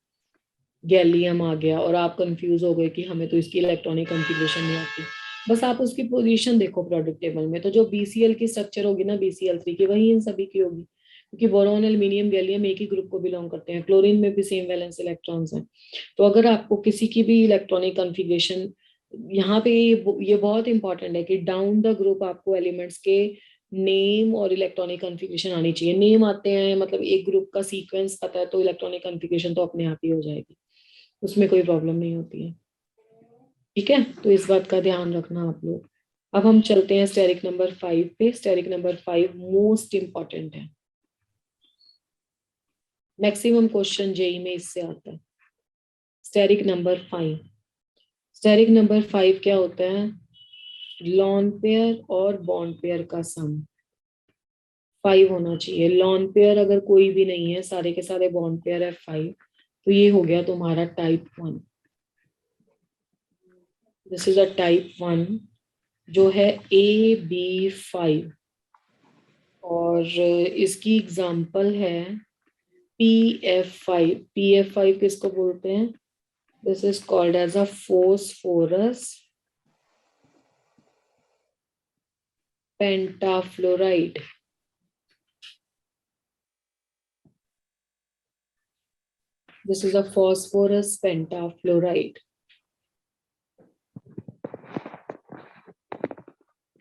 गैलियम आ गया, और आप कंफ्यूज हो गए कि हमें तो इसकी इलेक्ट्रॉनिक कॉन्फ़िगरेशन नहीं आती, बस आप उसकी पोजीशन देखो प्रोडक्ट टेबल में, तो जो BCl की स्ट्रक्चर होगी ना BCl3 की, वही इन सभी की होगी, क्योंकि बोरोन एल्यूमिनियम गैलियम एक ही ग्रुप को बिलोंग करते हैं। क्लोरीन में भी सेम वैलेंस इलेक्ट्रॉन्स हैं। तो अगर आपको किसी की भी इलेक्ट्रॉनिक कॉन्फ़िगरेशन, यहाँ पे ये बहुत इंपॉर्टेंट है कि डाउन द ग्रुप आपको एलिमेंट्स के नेम और इलेक्ट्रॉनिक कॉन्फ़िगरेशन आनी चाहिए। नेम आते हैं मतलब एक ग्रुप का सीक्वेंस पता है, तो इलेक्ट्रॉनिक कॉन्फ़िगरेशन तो अपने आप ही हो जाएगी, उसमें कोई प्रॉब्लम नहीं होती है। ठीक है, तो इस बात का ध्यान रखना आप लोग। अब हम चलते हैं स्टेरिक नंबर 5 पे। स्टेरिक नंबर 5 मोस्ट इंपॉर्टेंट है, मैक्सिमम क्वेश्चन जेई में इससे आता है। स्टेरिक नंबर 5, स्टेरिक नंबर 5 क्या होता है, लॉन पेयर और बॉन्ड पेयर का सम 5 होना चाहिए। लॉन पेयर अगर कोई भी नहीं है, सारे के सारे बॉन्ड पेयर है 5, तो ये हो गया तुम्हारा type 1। This is a type 1 जो है AB5, और इसकी एग्जांपल है PF5। PF5 किसको बोलते हैं, this is called as a phosphorus pentafluoride. This is a phosphorus pentafluoride.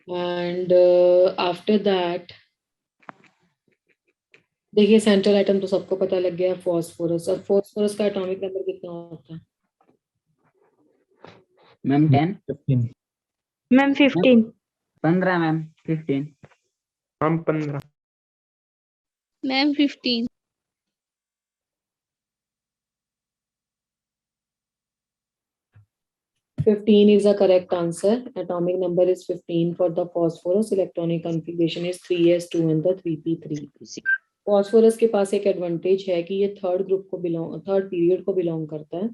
And after that, देखिए सेंट्रल आइटम तो सबको पता लग गया, फॉस्फोरस। और फॉस्फोरस का एटॉमिक नंबर कितना होता है? Ma'am 10 ma'am 15। 15 मैम 15 हम 15 ma'am 15। 15 is a correct answer. Atomic number is 15 for the phosphorus. Electronic configuration is 3s2 and the 3p3. Phosphorus के पास एक एडवांटेज है कि ये थर्ड पीरियड को बिलोंग करता है।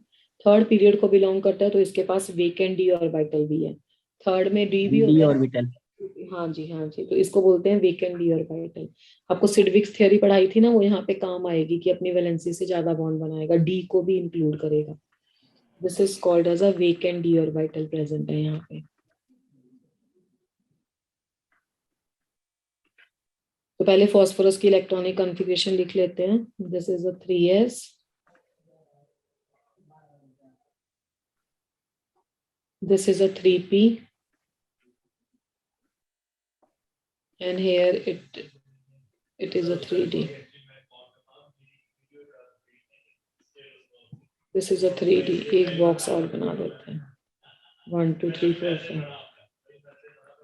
थर्ड पीरियड को बिलोंग करता है तो इसके पास वेकेंट डी ऑर्बिटल भी है। थर्ड में डी भी डी होता है। ऑर्बिटल। हाँ जी, हाँ जी, तो इसको बोलते हैं वेकेंट डी ऑर्बिटल। आपको सिडविक्स थ्योरी पढ़ाई थी ना, वो यहाँ पे काम आएगी कि अपनी वैलेंसी से ज्यादा बॉन्ड बनाएगा, डी को भी इंक्लूड करेगा। This is called as a vacant D orbital present है यहाँ पे। तो पहले फॉस्फोरस की इलेक्ट्रॉनिक कॉन्फ़िगरेशन लिख लेते हैं। This is a 3s, this is a 3p, and here it is a 3d. This is a 3d. एक बॉक्स और बना देते हैं। 1 2 3 4 5।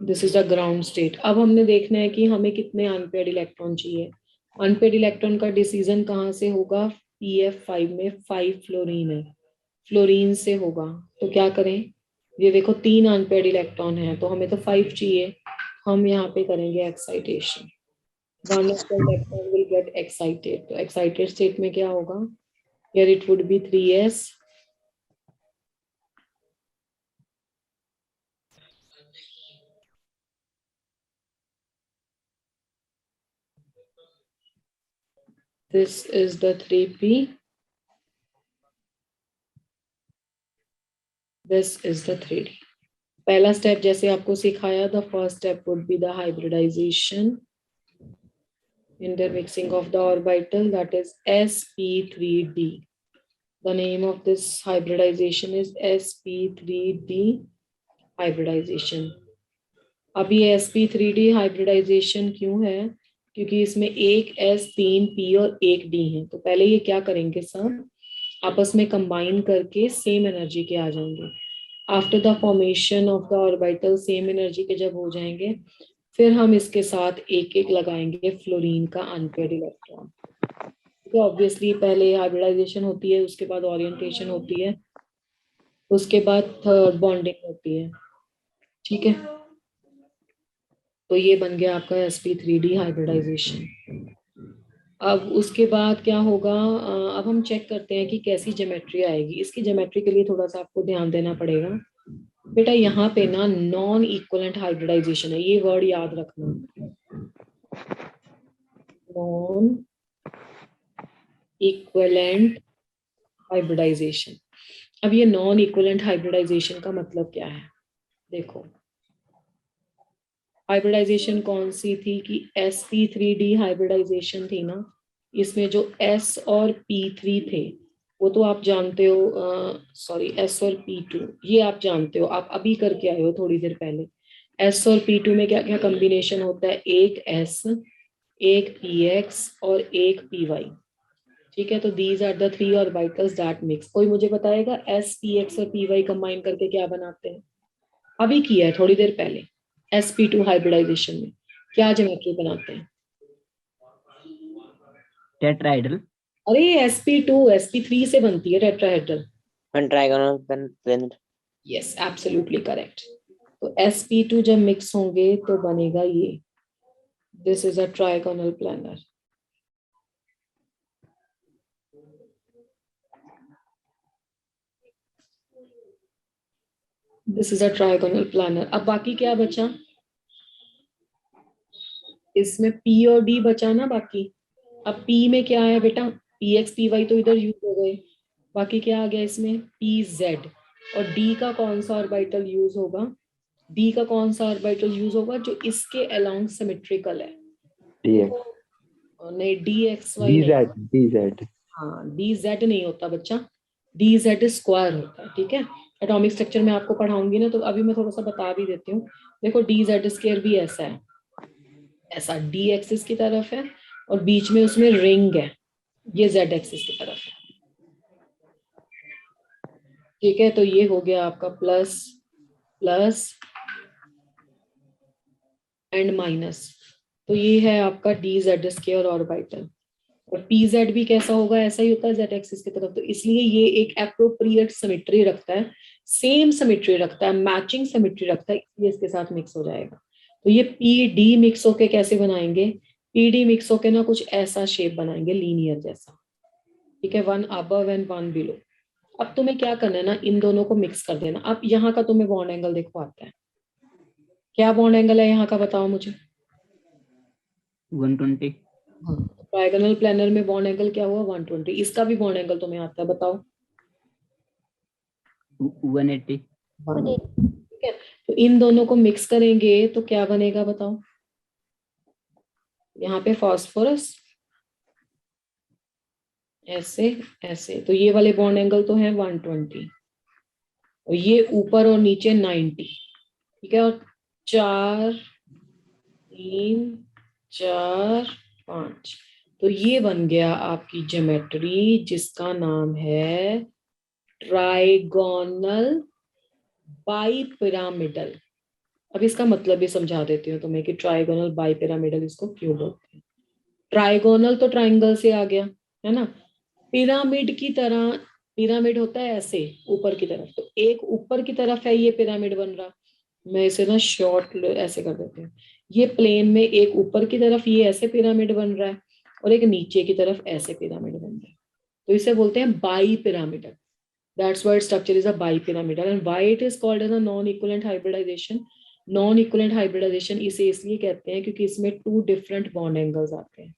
This is a ground state. अब हमने देखना है कि हमें कितने अनपेयर्ड इलेक्ट्रॉन चाहिए। अनपेयर्ड इलेक्ट्रॉन का डिसीजन कहाँ से होगा? pf5 में 5 फ्लोरीन है, फ्लोरीन से होगा। तो क्या करें? ये देखो 3 अनपेयर्ड इलेक्ट्रॉन है तो हमें तो 5 चाहिए। हम यहाँ पे करेंगे excitation. One of the electron will get excited. तो एक्साइटेड स्टेट में क्या होगा? Here it would be 3s, this is the 3p, this is the 3d. पहला स्टेप जैसे आपको सिखाया, the first step would be the hybridisation, intermixing of the orbital, that is sp3d. The name of this hybridization is sp3d hybridization. अब ये sp3d hybridization क्यों है? क्योंकि इसमें एक s 3 p और एक d है। तो पहले ये क्या करेंगे, सब आपस में कंबाइन करके सेम एनर्जी के आ जाएंगे। After the formation of the orbital same energy के जब हो जाएंगे, फिर हम इसके साथ एक एक लगाएंगे फ्लोरीन का अनपेयर्ड इलेक्ट्रॉन। तो ऑब्वियसली पहले हाइब्रिडाइजेशन होती है, उसके बाद ओरिएंटेशन होती है, उसके बाद थर्ड बॉन्डिंग होती है। ठीक है, तो ये बन गया आपका sp3d हाइब्रिडाइजेशन। अब उसके बाद क्या होगा? अब हम चेक करते हैं कि कैसी ज्योमेट्री आएगी। इसकी ज्योमेट्री के लिए थोड़ा सा आपको ध्यान देना पड़ेगा। बेटा यहाँ पे ना नॉन इक्वलेंट हाइब्रिडाइजेशन है, ये वर्ड याद रखना, नॉन इक्वलेंट हाइब्रिडाइजेशन। अब ये नॉन इक्वलेंट हाइब्रिडाइजेशन का मतलब क्या है? देखो, हाइब्रिडाइजेशन कौन सी थी कि sp3d हाइब्रिडाइजेशन थी ना, इसमें जो s और p3 थे वो तो आप जानते हो, सॉरी s और p2 ये आप जानते हो, आप अभी करके आए हो थोड़ी देर पहले। s और p2 में क्या क्या कॉम्बिनेशन होता है? एक s, एक px और एक py। ठीक है, तो these are the 3 orbitals that mix. कोई मुझे बताएगा s px और py कंबाइन करके क्या बनाते हैं? अभी किया है थोड़ी देर पहले। sp2 हाइब्रिडाइजेशन में क्या ज्योमेट्री बनाते हैं? टेट्राहेड्रल। अरे sp2 sp3 से बनती है tetrahedral. Trigonal planet. Yes, absolutely correct. तो sp2 जब मिक्स होंगे तो बनेगा ये, this is a trigonal planner. This is a trigonal planner. अब बाकी क्या बचा? इसमें p और d बचा ना बाकी। अब p में क्या है बेटा? px py तो इधर यूज हो गए, बाकी क्या आ गया इसमें? pz। और d का कौन सा ऑर्बिटल यूज होगा? डी का कौन सा ऑर्बिटल यूज होगा जो इसके अलोंग सिमेट्रिकल है? dx नहीं, डी एक्स वाई नहीं, dz हाँ डी जेड नहीं होता बच्चा, डी जेड स्क्वायर होता है, ठीक है। एटॉमिक स्ट्रक्चर में आपको पढ़ाऊंगी ना, तो अभी मैं थोड़ा सा बता भी देती हूँ। देखो डी जेड स्क्वायर भी ऐसा है, ऐसा डी एक्सिस की तरफ है और बीच में उसमें रिंग है, ये जेड एक्सिस की तरफ है, ठीक है। तो ये हो गया आपका प्लस प्लस एंड माइनस, तो ये है आपका डी जेड स्क्वायर ऑर्बिटल। और पी जेड भी कैसा होगा, ऐसा ही होता है जेड एक्सिस की तरफ, तो इसलिए ये एक एप्रोप्रिएट सिमेट्री रखता है, सेम सिमेट्री रखता है, मैचिंग सिमेट्री रखता है, इसलिए इसके साथ मिक्स हो जाएगा। तो ये पी डी मिक्स होके कैसे बनाएंगे, पी डी मिक्स होके ना कुछ ऐसा शेप बनाएंगे लीनियर जैसा, ठीक है, one above and one below. अब तुम्हें क्या करना है ना, इन दोनों को मिक्स कर देना। अब यहाँ का तुम्हें बॉन्ड एंगल देखो आता है, क्या बॉन्ड एंगल है यहाँ का, बताओ मुझे। 120. ट्रायगोनल प्लेनर में बॉन्ड एंगल क्या हुआ, 120। इसका भी बॉन्ड एंगल तुम्हें आता है, बताओ। 180. ठीक है, तो इन दोनों को मिक्स करेंगे तो क्या बनेगा बताओ। यहाँ पे फास्फोरस ऐसे ऐसे, तो ये वाले बॉन्ड एंगल तो है 120, और ये ऊपर और नीचे 90, ठीक है। और 4 3 4 5, तो ये बन गया आपकी ज्योमेट्री जिसका नाम है ट्राइगोनल बाइपिरामिडल। अब इसका मतलब भी समझा देती हूँ तुम्हें कि ट्राइगोनल बाइपिरामिडल इसको क्यों बोलते हैं। ट्राइगोनल तो ट्राइंगल से आ गया है ना, पिरामिड की तरह, पिरामिड होता है ऐसे ऊपर की तरफ, तो एक ऊपर की तरफ है ये पिरामिड बन रहा, मैं इसे ना शॉर्ट ऐसे कर देती हूँ, ये प्लेन में एक ऊपर की तरफ ये ऐसे पिरामिड बन रहा है और एक नीचे की तरफ ऐसे पिरामिड बन रहा है, तो इसे बोलते हैं bi pyramidal. That's why its structure is a bipyramidal, and why it is called as a non-equivalent hybridization. Non-equivalent hybridization इसे इसलिए कहते हैं क्योंकि इसमें two different bond angles आते हैं,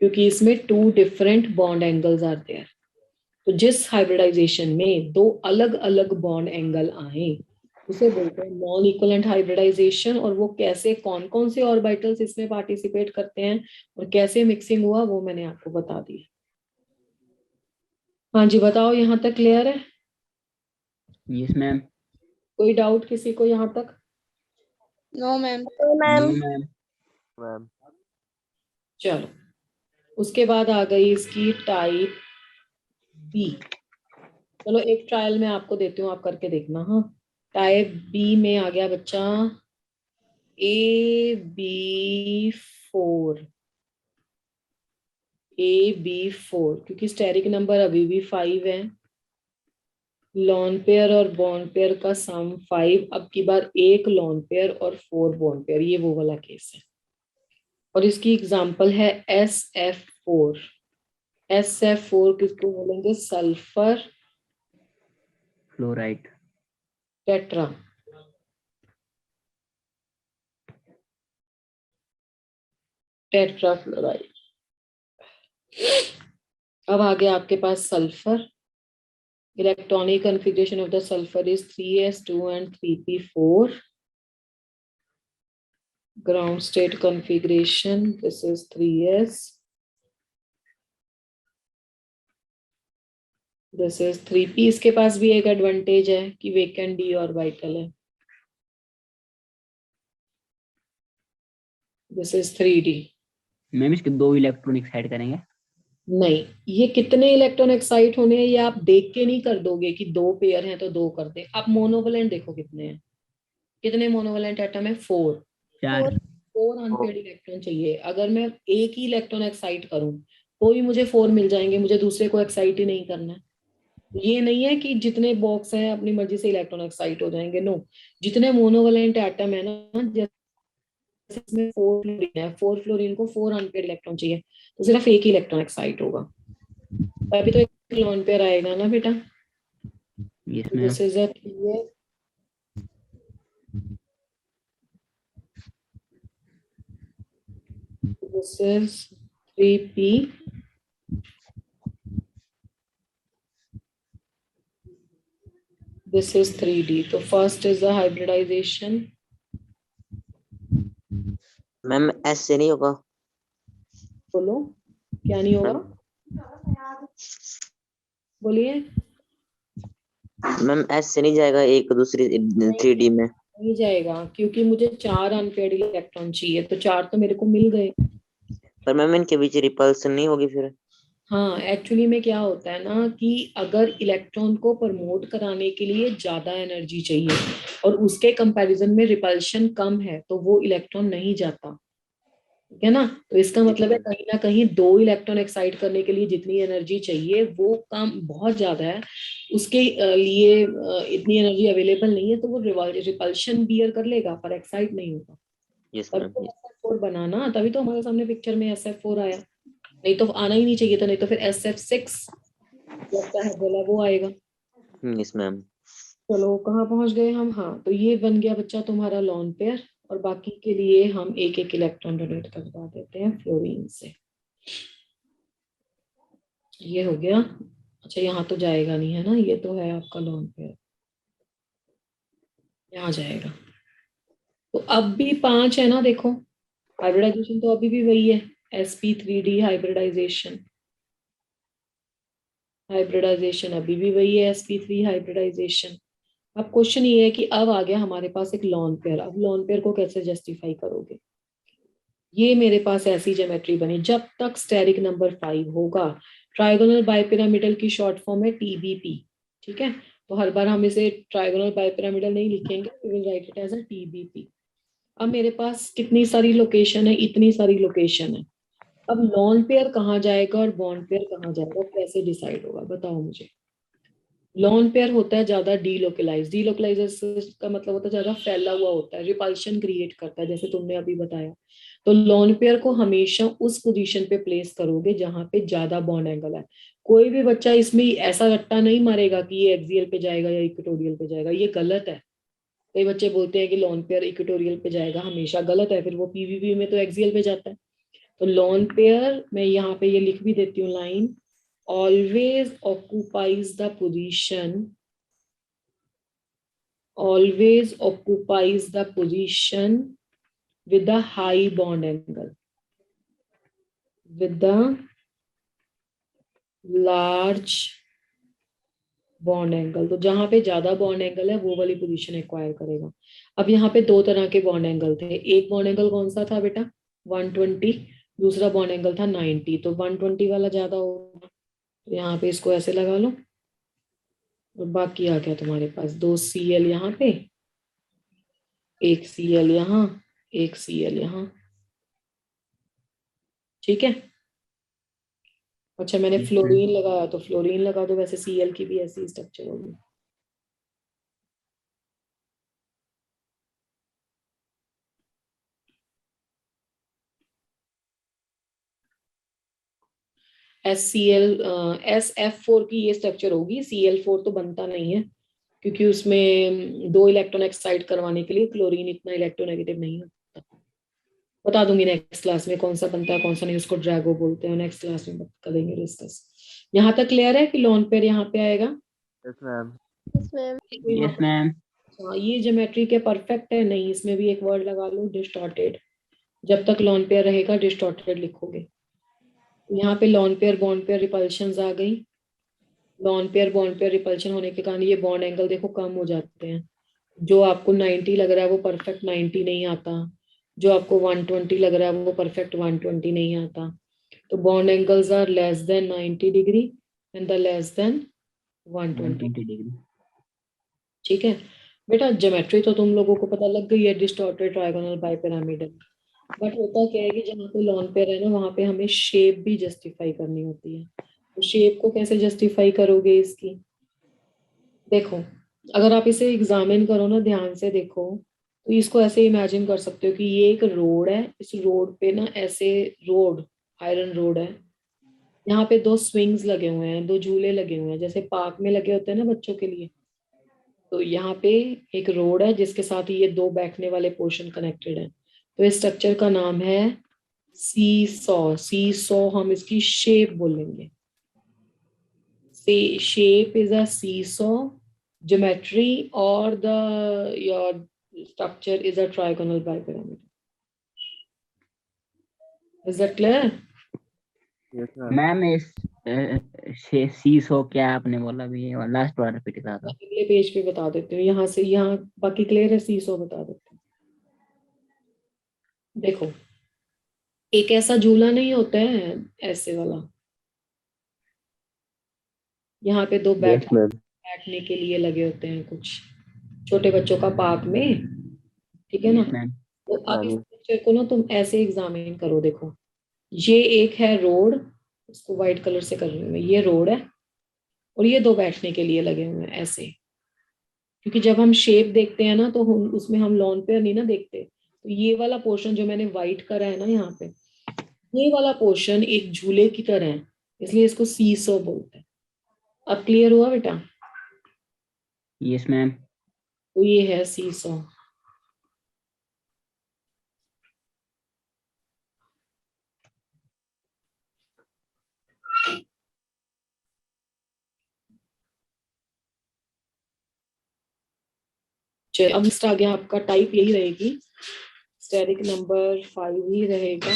क्योंकि इसमें two different bond angles आते हैं। तो जिस हाइब्रिडाइजेशन में दो अलग अलग बॉन्ड एंगल आए उसे बोलते हैं नॉन इक्वलेंट हाइब्रिडाइजेशन। और वो कैसे, कौन कौन से ऑर्बिटल्स इसमें पार्टिसिपेट करते हैं और कैसे मिक्सिंग हुआ, वो मैंने आपको बता दिया। हाँ जी बताओ, यहाँ तक क्लियर है? Yes, ma'am. कोई डाउट किसी को यहाँ तक? No ma'am. No, ma'am. चलो, उसके बाद आ गई इसकी टाइप बी। चलो एक ट्रायल में आपको देती हूँ, आप करके देखना। हाँ, टाइप बी में आ गया बच्चा AB4, AB4, क्योंकि स्टेरिक नंबर अभी भी 5 है, लॉन पेयर और बॉन्ड पेयर का सम 5, अब की बार एक लॉन पेयर और 4 बॉन्ड पेयर, ये वो वाला केस है। और इसकी एग्जांपल है SF4। SF4 किसको बोलेंगे, सल्फर Fluoride. Tetra, tetrafluoride. अब आ गया आपके पास sulphur, electronic configuration of the sulphur is 3s2 and 3p4। Ground state configuration, this is 3s, this is 3p। इसके पास भी एक एडवांटेज है कि वेकेंट डी ऑर्बिटल है, दिस इज 3d। मैम इसके 2 इलेक्ट्रॉन एक्साइड करेंगे. नहीं, ये कितने इलेक्ट्रॉन एक्साइट होने हैं ये आप देख के नहीं कर दोगे कि 2 पेयर हैं तो 2 कर दे। आप मोनोवैलेंट देखो कितने हैं, कितने मोनोवैलेंट एटम है, 4। 4. 4 अनपेयर्ड इलेक्ट्रॉन चाहिए। अगर मैं एक ही इलेक्ट्रॉन एक्साइट करूं तो ही मुझे 4 मिल जाएंगे, मुझे दूसरे को एक्साइट ही नहीं करना है। ये नहीं है कि जितने बॉक्स हैं अपनी मर्जी से इलेक्ट्रॉन एक्साइट हो जाएंगे, नो। जितने मोनोवैलेंट एटम है ना, जैसे इसमें 4 फ्लोरीन है, 4 फ्लोरीन को 4 अनपेयर्ड इलेक्ट्रॉन चाहिए, तो सिर्फ एक ही इलेक्ट्रॉन एक्साइट होगा, तभी तो एक लोन पेयर आएगा ना बेटा। Yes, ma'am. This is a 3s, this is 3p, This is 3D. तो first is the hybridization. Ma'am S से नहीं होगा बोलो क्या नहीं होगा, बोलिए। मैम एस से नहीं जाएगा एक दूसरी 3D में नहीं जाएगा क्योंकि मुझे 4 अनपेयर्ड इलेक्ट्रॉन चाहिए, तो 4 तो मेरे को मिल गए। पर मैम इनके बीच रिपल्सन नहीं होगी फिर हाँ, एक्चुअली में क्या होता है ना कि अगर इलेक्ट्रॉन को प्रमोट कराने के लिए ज्यादा एनर्जी चाहिए और उसके कंपैरिजन में रिपल्शन कम है तो वो इलेक्ट्रॉन नहीं जाता, ठीक है ना। तो इसका मतलब है कहीं ना कहीं 2 इलेक्ट्रॉन एक्साइट करने के लिए जितनी एनर्जी चाहिए वो कम बहुत ज्यादा है, उसके लिए इतनी एनर्जी अवेलेबल नहीं है, तो वो रिपल्शन बियर कर लेगा पर एक्साइट नहीं होगा। यस तभी मैम तो SF4 बनाना, तभी तो हमारे सामने पिक्चर में SF4 आया, नहीं तो आना ही नहीं चाहिए था, नहीं तो फिर SF6 लगता है बोला वो आएगा। यस मैम चलो कहाँ पहुंच गए हम, हाँ तो ये बन गया बच्चा तुम्हारा लॉन पेयर, और बाकी के लिए हम एक एक इलेक्ट्रॉन डोनेट करवा देते हैं फ्लोरीन से। ये हो गया। अच्छा यहाँ तो जाएगा नहीं है ना, ये तो है आपका लॉन पेयर, यहाँ जाएगा। तो अब भी 5 है ना, देखो हाइब्रिडाइजेशन तो अभी भी वही है, sp3d हाइब्रिडाइजेशन, हाइब्रिडाइजेशन अभी भी वही है, sp3 हाइब्रिडाइजेशन। अब क्वेश्चन ये है कि अब आ गया हमारे पास एक लॉन पेयर, अब लॉन पेयर को कैसे जस्टिफाई करोगे। ये मेरे पास ऐसी ज्योमेट्री बनी, जब तक स्टेरिक नंबर 5 होगा, ट्राइगोनल बाइपिरामिडल की शॉर्ट फॉर्म है TBP, ठीक है। तो हर बार हम इसे ट्राइगोनल बाइपिरामिडल नहीं लिखेंगे, we will write it as a TBP। अब मेरे पास कितनी सारी लोकेशन है, इतनी सारी लोकेशन है। अब लॉन पेयर कहाँ जाएगा और बॉन्ड पेयर कहाँ जाएगा, कैसे डिसाइड होगा बताओ मुझे। लॉन पेयर होता है ज्यादा डीलोकलाइजेशन का मतलब होता है ज्यादा फैला हुआ होता है, रिपल्शन क्रिएट करता है, जैसे तुमने अभी बताया। तो लॉन पेयर को हमेशा उस पोजीशन पे प्लेस करोगे जहां पे ज्यादा बॉन्ड एंगल है। कोई भी बच्चा इसमें ऐसा रट्टा नहीं मारेगा कि ये एक्सियल पे जाएगा या इक्वेटोरियल पे जाएगा, ये गलत है। कई बच्चे बोलते हैं कि लॉन पेयर इक्वेटोरियल पे जाएगा, हमेशा गलत है, फिर वो PVP में तो एक्सियल पे जाता है। तो लॉन पेयर मैं यहाँ पे ये लिख भी देती हूँ line, always occupies the position, always occupies the position with the high bond angle, with the large bond angle. तो जहां पे ज्यादा बॉन्ड एंगल है वो वाली पोजीशन एक्वायर करेगा। अब यहाँ पे 2 तरह के बॉन्ड एंगल थे, एक बॉन्ड एंगल कौन सा था बेटा 120, दूसरा बॉन्ड एंगल था 90, तो 120 वाला ज्यादा होगा, तो यहाँ पे इसको ऐसे लगा लो, और बाकी आ गया तुम्हारे पास 2 Cl यहाँ पे, एक Cl यहाँ, एक Cl यहाँ, ठीक है। अच्छा मैंने Yes, फ्लोरीन लगाया तो फ्लोरीन लगा दो, वैसे Cl की भी ऐसी स्ट्रक्चर होगी। SF4 की ये स्ट्रक्चर होगी, Cl4 तो बनता नहीं है क्योंकि उसमें 2 इलेक्ट्रॉन एक्साइट करवाने के लिए क्लोरीन इतना इलेक्ट्रोनेगेटिव नहीं होता। बता दूंगी नेक्स्ट क्लास में कौन सा बनता है कौन सा नहीं, उसको ड्रैगो बोलते हैं, नेक्स्ट क्लास में करेंगे डिस्कस। यहाँ तक क्लियर है कि लॉन पेयर यहाँ पे आएगा। यस मैम yes मैम हाँ ये ज्योमेट्री के परफेक्ट है नहीं, इसमें भी एक वर्ड लगा लो डिस्टॉर्टेड, जब तक लॉन पेयर रहेगा डिस्टॉर्टेड लिखोगे। यहाँ पे lone pair bond pair repulsion आ गई, lone pair bond pair repulsion होने के कारण ये बॉन्ड एंगल देखो कम हो जाते हैं, जो आपको 90 लग रहा है वो परफेक्ट 90 नहीं आता, जो आपको 120 लग रहा है वो परफेक्ट 120 नहीं आता। तो bond angles are less than 90 degree and the less than 120, 120 degree. ठीक है। बेटा ज्योमेट्री तो तुम लोगों को पता लग गई है, डिस्टॉर्टेड ट्रायगोनल बाइपिरामिडल। बट होता क्या है कि जहाँ पे लॉन पेयर है ना वहां पे हमें शेप भी जस्टिफाई करनी होती है। तो शेप को कैसे जस्टिफाई करोगे इसकी, देखो अगर आप इसे एग्जामिन करो ना ध्यान से देखो, तो इसको ऐसे इमेजिन कर सकते हो कि ये एक रोड है, इस रोड पे ना ऐसे रोड आयरन रोड है, यहाँ पे 2 स्विंग्स लगे हुए हैं, 2 झूले लगे हुए हैं जैसे पार्क में लगे होते हैं ना बच्चों के लिए। तो यहाँ पे एक रोड है जिसके साथ ये 2 बैठने वाले पोर्शन कनेक्टेड है, तो इस स्ट्रक्चर का नाम है सी सॉ। सी सॉ हम इसकी शेप बोलेंगे, shape is a seesaw geometry or the your structure is a trigonal bipyramid. Is that clear? Yes, ma'am. Ma'am इस सीसो क्या आपने बोला अभी, लास्ट बार रिपीट करा था। अगले पेज पे बता देती हूँ, यहाँ से यहाँ बाकी क्लियर है, सीसो बता देती हूँ। देखो, एक ऐसा झूला नहीं होता है ऐसे वाला, यहाँ पे दो Yes, ma'am. बैठने के लिए लगे होते हैं कुछ छोटे बच्चों का पार्क में, ठीक है ना। Yes ma'am. तो Yes, अब इस ma'am. पिक्चर को ना तुम ऐसे एग्जामिन करो। देखो, ये एक है रोड, इसको व्हाइट कलर से कर रही हूँ मैं, ये रोड है और ये दो बैठने के लिए लगे हुए हैं ऐसे। क्योंकि जब हम शेप देखते हैं ना तो उसमें हम लॉन पेयर नहीं ना देखते, तो ये वाला पोर्शन जो मैंने व्हाइट करा है ना यहाँ पे, ये वाला पोर्शन एक झूले की तरह है, इसलिए इसको सीसो बोलते हैं। अब क्लियर हुआ बेटा? Yes ma'am. तो ये है सीसो। चलिए अब नेक्स्ट आ गया आपका, टाइप यही रहेगी, स्टेरिक नंबर 5 ही रहेगा,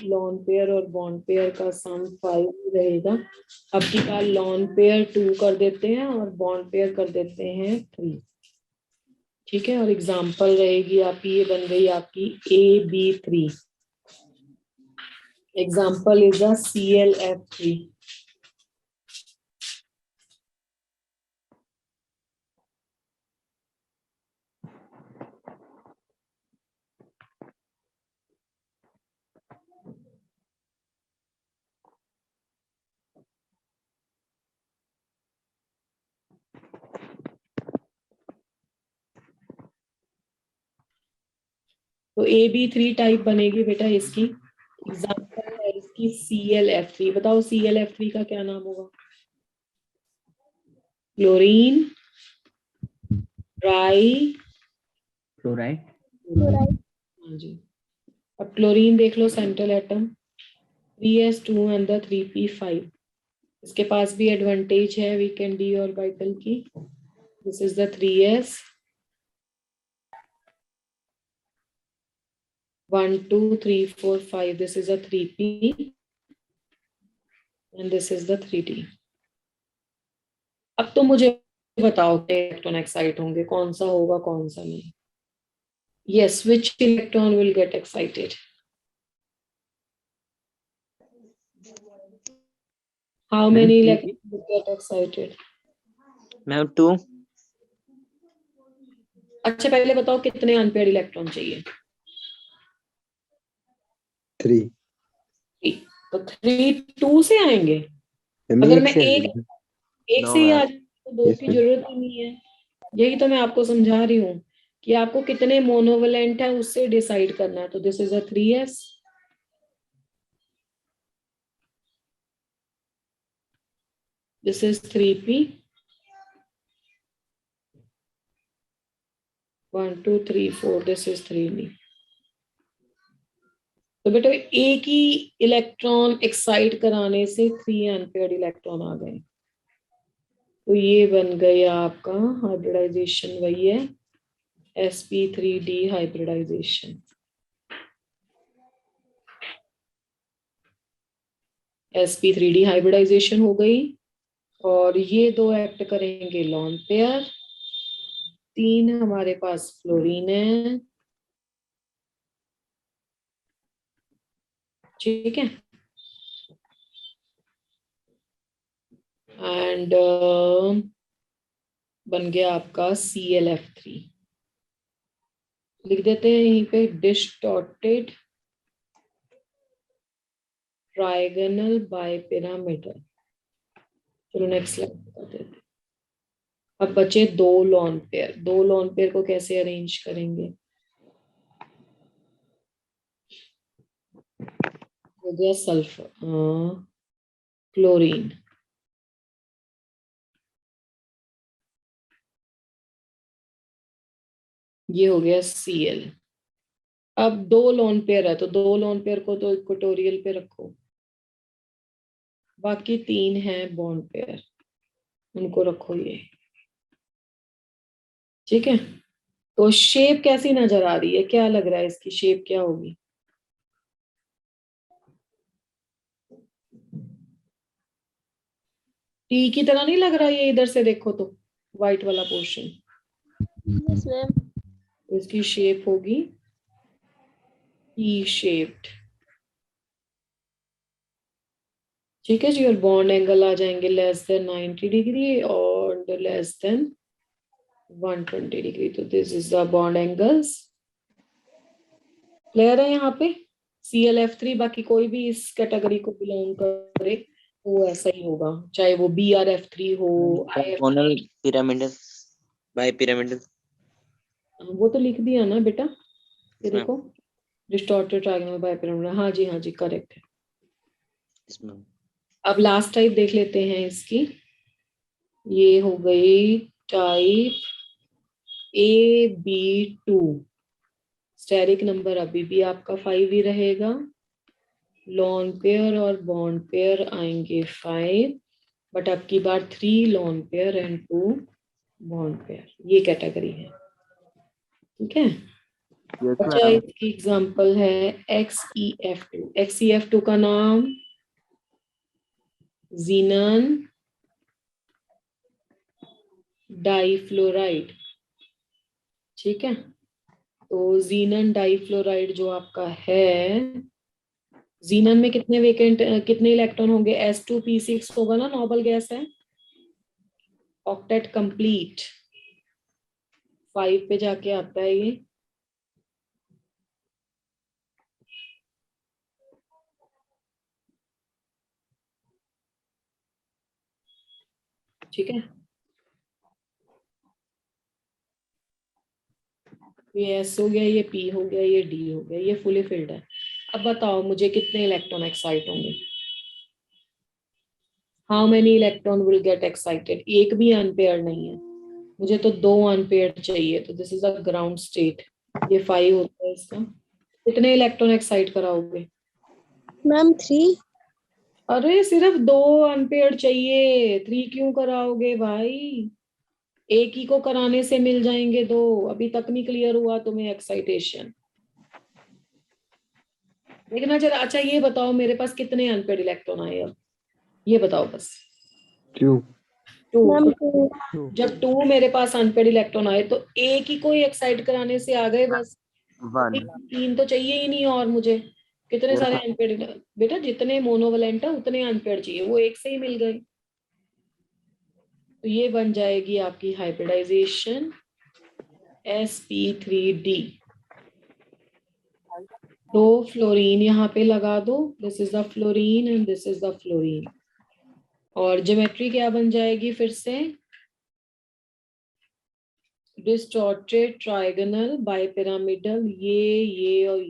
लॉन पेयर और बॉन्ड पेयर का सम 5 ही रहेगा। अब की बार लॉन पेयर 2 कर देते हैं और बॉन्ड पेयर कर देते हैं 3, ठीक है। और एग्जांपल रहेगी आपकी, ये बन गई आपकी AB3। Example is a ClF3। तो AB3 टाइप बनेगी बेटा इसकी। एग्जांपल है इसकी ClF3। बताओ ClF3 का क्या नाम होगा? Chlorine, trifluoride. हाँ जी। अब क्लोरीन देख लो, central atom 3s2 and the 3p5। इसके पास भी एडवांटेज है वीकेंड डी ऑर्बिटल की। This is the 3s, 1 2 3 4 5, this is a 3p and this is the 3d। अब तो मुझे बताओ कि इलेक्ट्रॉन एक्साइट होंगे, कौन सा होगा कौन सा नहीं? Yes, which electron will get excited? How many electrons will get excited? Ma'am, 2. अच्छा पहले बताओ कितने अनपेयर्ड इलेक्ट्रॉन चाहिए? 3। 3। तो 3 2 से आएंगे। मम्मी अगर एक मैं से एक No, से ही ma'am. आ जाए तो 2 Yes, की ma'am. जरूरत ही नहीं है। यही तो मैं आपको समझा रही हूँ कि आपको कितने मोनोवेलेंट है उससे डिसाइड करना है। तो this is a 3s, this is 3p, 1 2 3 4, this is 3d। तो बेटा एक ही इलेक्ट्रॉन एक्साइट कराने से 3 अनपेयर्ड इलेक्ट्रॉन आ गए। तो ये बन गया आपका हाइब्रिडाइजेशन, वही है sp3d हाइब्रिडाइजेशन। sp3d हाइब्रिडाइजेशन हो गई और ये दो एक्ट करेंगे लॉन पेयर। 3 हमारे पास फ्लोरीन है, ठीक है। एंड बन गया आपका ClF3। लिख देते हैं यहीं पे डिस्टॉर्टेड ट्राइगोनल बाइपिरामिडल। चलो नेक्स्ट स्लाइड बता देते। अब बचे 2 लॉन पेयर। 2 लॉन पेयर को कैसे अरेंज करेंगे? हो गया सल्फर, क्लोरीन, ये हो गया Cl। अब 2 लॉन पेयर है तो 2 लॉन पेयर को तो इक्वेटोरियल पे रखो, बाकी 3 है बॉन्ड पेयर, उनको रखो ये। ठीक है, तो शेप कैसी नजर आ रही है, क्या लग रहा है इसकी शेप क्या होगी? टी की तरह नहीं लग रहा ये, इधर से देखो तो व्हाइट वाला पोर्शन, यस मैम। इसकी शेप होगी टी शेप्ड। ठीक है जी, और बॉन्ड एंगल आ जाएंगे लेस देन 90 डिग्री और लेस देन 120 डिग्री। तो this is the bond angles. Clear है यहाँ पे? ClF3, बाकी कोई भी इस कैटेगरी को बिलोंग करे वो ऐसा ही होगा, चाहे वो BrF3 हो, IF, Diagonal pyramidal, bipyramidal. वो तो लिख दिया ना बेटा, ये Yes, ma'am. देखो डिस्टॉर्टेड ट्रायंगल बाइपिरामिडल। हाँ जी हाँ जी, करेक्ट है। Yes, ma'am. अब लास्ट टाइप देख लेते हैं इसकी। ये हो गई टाइप AB2। स्टेरिक नंबर अभी भी आपका 5 ही रहेगा। लॉन पेयर और बॉन्ड पेयर आएंगे 5, बट अब की बार 3 lawn pair and 2 bond pair, ये कैटेगरी है। ठीक है, Yes, अच्छा ma'am. इसकी एग्जांपल है XeF2। XeF2 का नाम जीनन डाइफ्लोराइड। ठीक है, तो जीनन डाइफ्लोराइड जो आपका है, जीनन में कितने वेकेंट कितने इलेक्ट्रॉन होंगे? S2P6 होगा ना, नोबल गैस है। ऑक्टेट कंप्लीट 5 पे जाके आता है ये। ठीक है, ये S हो गया, ये P हो गया, ये D हो गया, ये फुली फिल्ड है। अब बताओ मुझे कितने इलेक्ट्रॉन एक्साइट होंगे? How many electron will get excited? एक भी अनपेयर नहीं है, मुझे तो 2 अनपेयर चाहिए। तो this is a ground state, ये 5 होता है इसका। कितने इलेक्ट्रॉन एक्साइट कराओगे? मैम 3। अरे सिर्फ 2 अनपेयर चाहिए, 3 क्यों कराओगे भाई? एक ही को कराने से मिल जाएंगे 2। अभी तक नहीं क्लियर हुआ तुम्हें एक्साइटेशन? देखना जरा। अच्छा ये बताओ मेरे पास कितने अनपेयर इलेक्ट्रॉन आए अब, ये बताओ बस। 2 मैम 2। 2। जब 2 मेरे पास अनपेयर इलेक्ट्रॉन आए तो एक ही को ही एक्साइट कराने से आ गए बस। 1. 3 तो चाहिए ही नहीं, और मुझे कितने Yes, सारे ma'am. अनपेयर? बेटा जितने मोनोवलेंट है उतने अनपेयर चाहिए, वो एक से ही मिल गए। तो ये बन जाएगी आपकी हाइब्रिडाइजेशन sp3d। तो फ्लोरीन यहाँ पे लगा दो, this is the fluorine and this is the fluorine. और ज्योमेट्री क्या बन जाएगी फिर से? डिस्टॉर्टेड ट्राइगोनल बाइपिरामिडल, ये और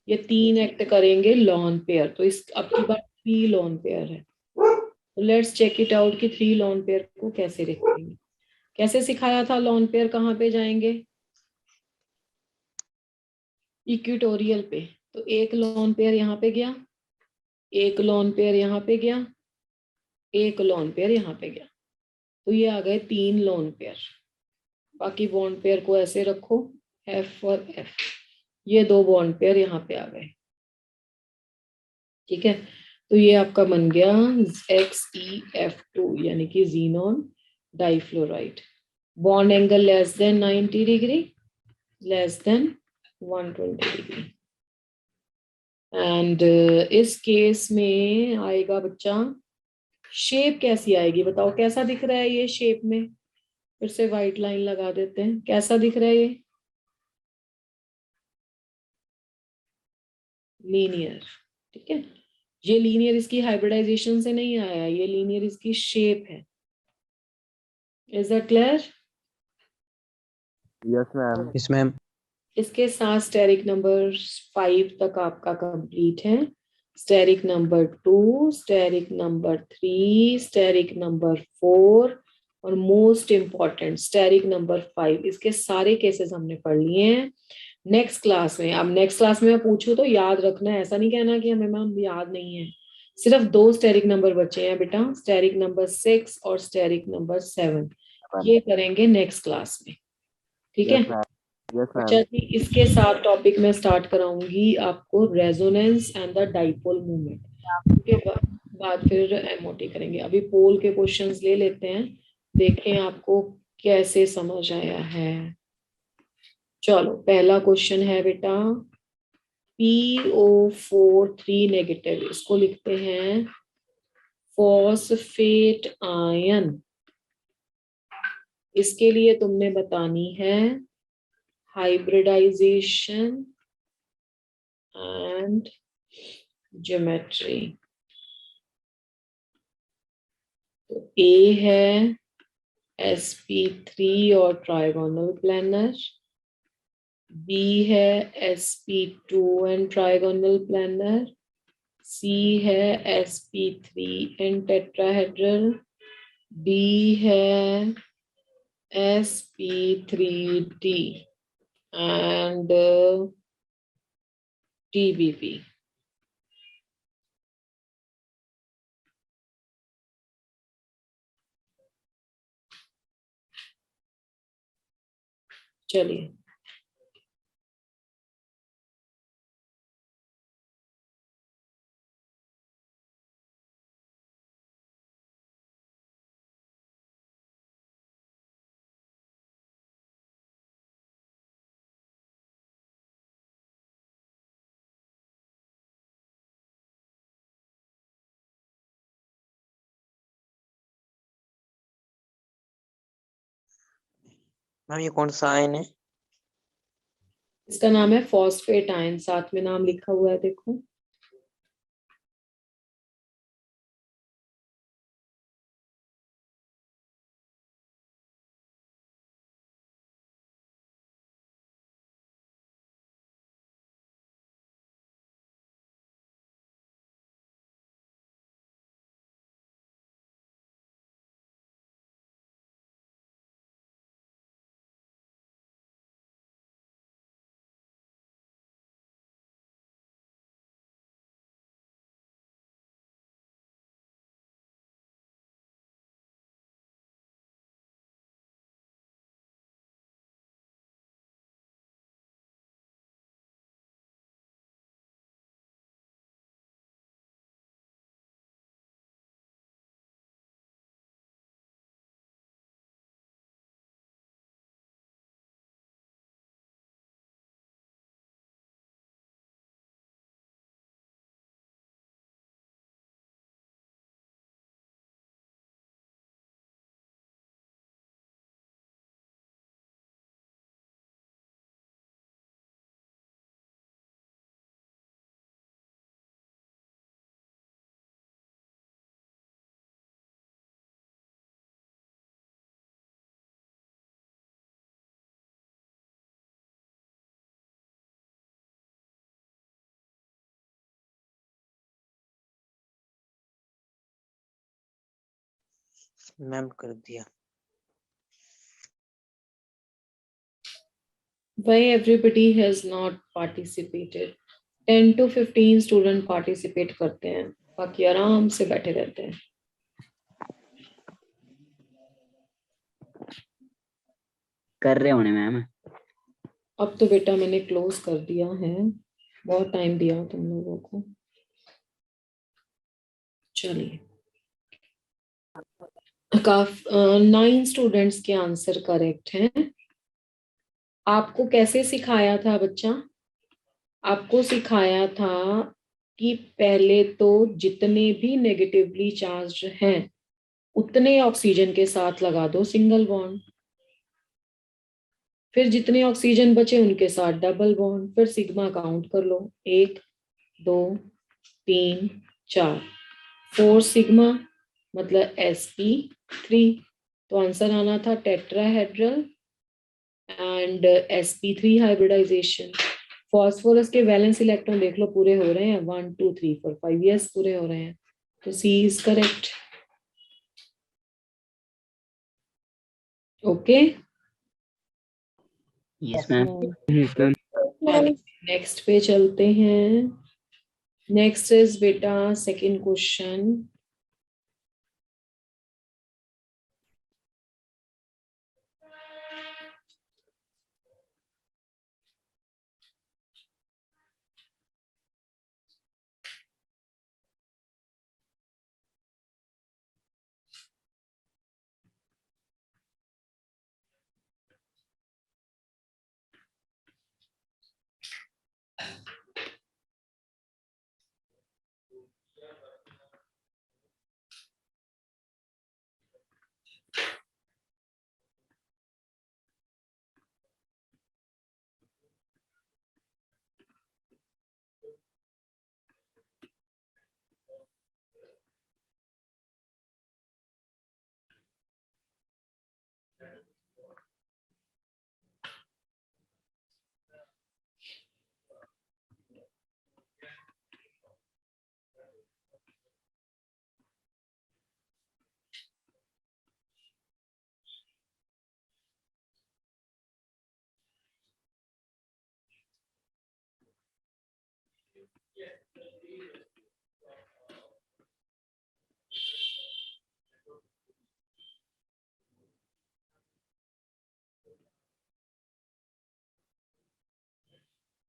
ये 3 एक्ट करेंगे लॉन पेयर। तो इस अब की बार 3 लॉन पेयर है। तो लेट्स चेक इट आउट कि 3 लॉन पेयर को कैसे लिखेंगे। कैसे सिखाया था लॉन पेयर? कहाँ पे जाएंगे? इक्वेटोरियल पे। तो एक लॉन पेयर यहाँ पे गया, एक लॉन पेयर यहाँ पे गया, एक लॉन पेयर यहाँ पे गया। तो ये आ गए 3 लॉन पेयर। बाकी बॉन्ड पेयर को ऐसे रखो, F और F। ये 2 बॉन्ड पेयर यहाँ पे आ गए। ठीक है, तो ये आपका बन गया XeF2 यानी कि xenon difluoride. Bond angle less than 90 degree, less than 120 degree. And इस केस में आएगा बच्चा, शेप कैसी आएगी बताओ? कैसा दिख रहा है ये शेप में? फिर से व्हाइट लाइन लगा देते हैं, कैसा दिख रहा है ये? लीनियर। ठीक है, ये लीनियर इसकी हाइब्रिडाइजेशन से नहीं आया, ये लीनियर इसकी शेप है। Is that clear? Yes, ma'am. Yes, ma'am. इसके साथ स्टेरिक नंबर 5 तक आपका कंप्लीट है। Steric number 2, steric number 3, steric number 4 और मोस्ट इंपॉर्टेंट स्टेरिक नंबर 5। इसके सारे केसेस हमने पढ़ लिए हैं नेक्स्ट क्लास में। अब नेक्स्ट क्लास में मैं पूछूं तो याद रखना है, ऐसा नहीं कहना कि हमें मैम याद नहीं है। सिर्फ 2 स्टेरिक नंबर बचे हैं बेटा, स्टेरिक नंबर 6 और स्टेरिक नंबर 7। ये करेंगे नेक्स्ट क्लास में। ठीक है। यस मैम, यस अच्छा मैम। जी, इसके साथ टॉपिक में स्टार्ट कराऊंगी आपको resonance and the dipole movement के बाद फिर एमओटी करेंगे। अभी पोल के क्वेश्चंस ले लेते हैं, देखें आपको कैसे समझ आया है। चलो पहला क्वेश्चन है बेटा, PO4 नेगेटिव, इसको लिखते हैं फॉस्फेट आयन। इसके लिए तुमने बतानी है हाइब्रिडाइजेशन एंड ज्योमेट्री। तो ए है sp3 और ट्राइगोनल प्लानर, बी है sp2 एंड ट्राइगोनल प्लानर, सी है sp3 एंड टेट्राहेड्रल, डी है sp3d एंड TBP। चलिए मैम ये कौन सा आयन है? इसका नाम है फॉस्फेट आयन, साथ में नाम लिखा हुआ है देखो। मैम कर दिया। Why everybody has not participated? 10 to 15 student participate करते हैं, बाकी आराम से बैठे रहते हैं। कर रहे होने मैम। अब तो बेटा मैंने क्लोज कर दिया है, बहुत टाइम दिया तुम लोगों को। चलिए, 9 स्टूडेंट्स के आंसर करेक्ट हैं। आपको कैसे सिखाया था बच्चा? आपको सिखाया था कि पहले तो जितने भी नेगेटिवली चार्ज हैं उतने ऑक्सीजन के साथ लगा दो सिंगल बॉन्ड, फिर जितने ऑक्सीजन बचे उनके साथ डबल बॉन्ड, फिर सिग्मा काउंट कर लो, 1 2 3 4, 4 सिग्मा मतलब sp3। तो आंसर आना था tetrahedral and sp3 hybridisation. Phosphorus के वैलेंस इलेक्ट्रॉन देख लो पूरे हो रहे हैं, 1 2 3 4 5, यस पूरे हो रहे हैं, तो C is correct. Okay, yes ma'am. Yes ma'am. Next पे चलते हैं। नेक्स्ट इज बेटा second question.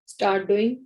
Start doing.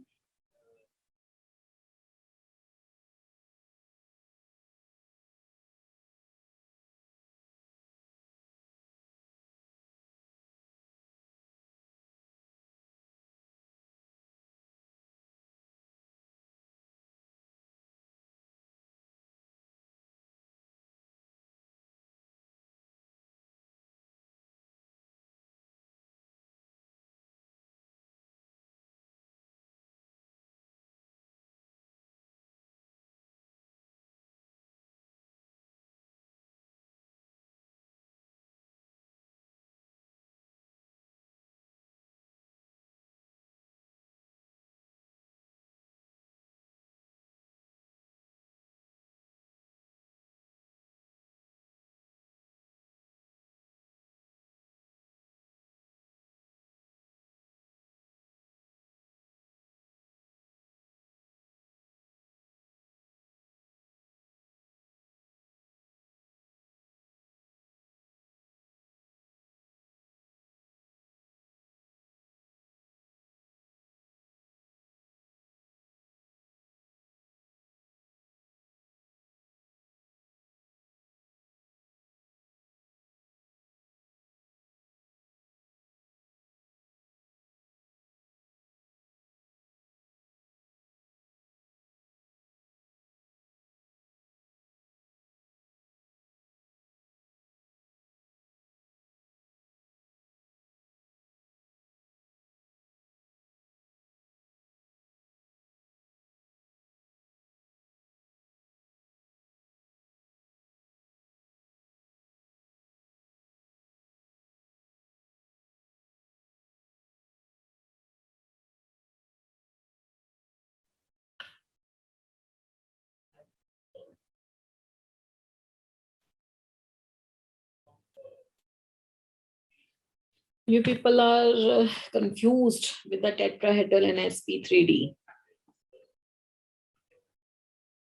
You people are confused with the tetrahedral and sp3d.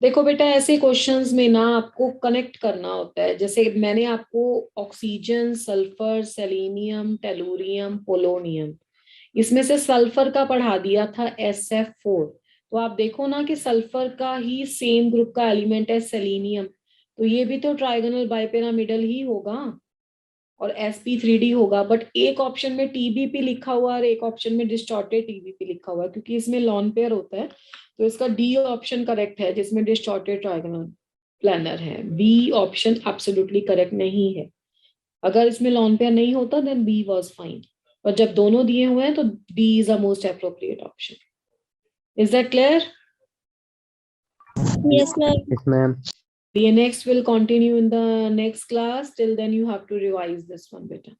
देखो बेटा, ऐसे क्वेश्चंस में ना आपको कनेक्ट करना होता है. जैसे मैंने आपको oxygen, sulphur, selenium, tellurium, polonium, इसमें से सल्फर का पढ़ा दिया था SF4. तो आप देखो ना कि सल्फर का ही सेम ग्रुप का एलिमेंट है सेलेनियम, तो ये भी तो ट्राइगोनल बाइपिरामिडल ही होगा और sp3d होगा. बट एक ऑप्शन में TBP लिखा हुआ और एक ऑप्शन में डिस्टॉर्टेड TBP लिखा हुआ है, क्योंकि इसमें लॉन पेयर होता है. तो इसका डी ऑप्शन करेक्ट है, जिसमें डिस्टॉर्टेड ट्राइगोनल प्लानर है. बी ऑप्शन एब्सोल्युटली करेक्ट नहीं है. अगर इसमें लॉन पेयर नहीं होता देन बी वाज फाइन, और जब दोनों दिए हुए हैं तो D is the most appropriate option. Is that clear? Yes, ma'am. Yes, ma'am. The next will continue in the next class. Till then you have to revise this one, beta.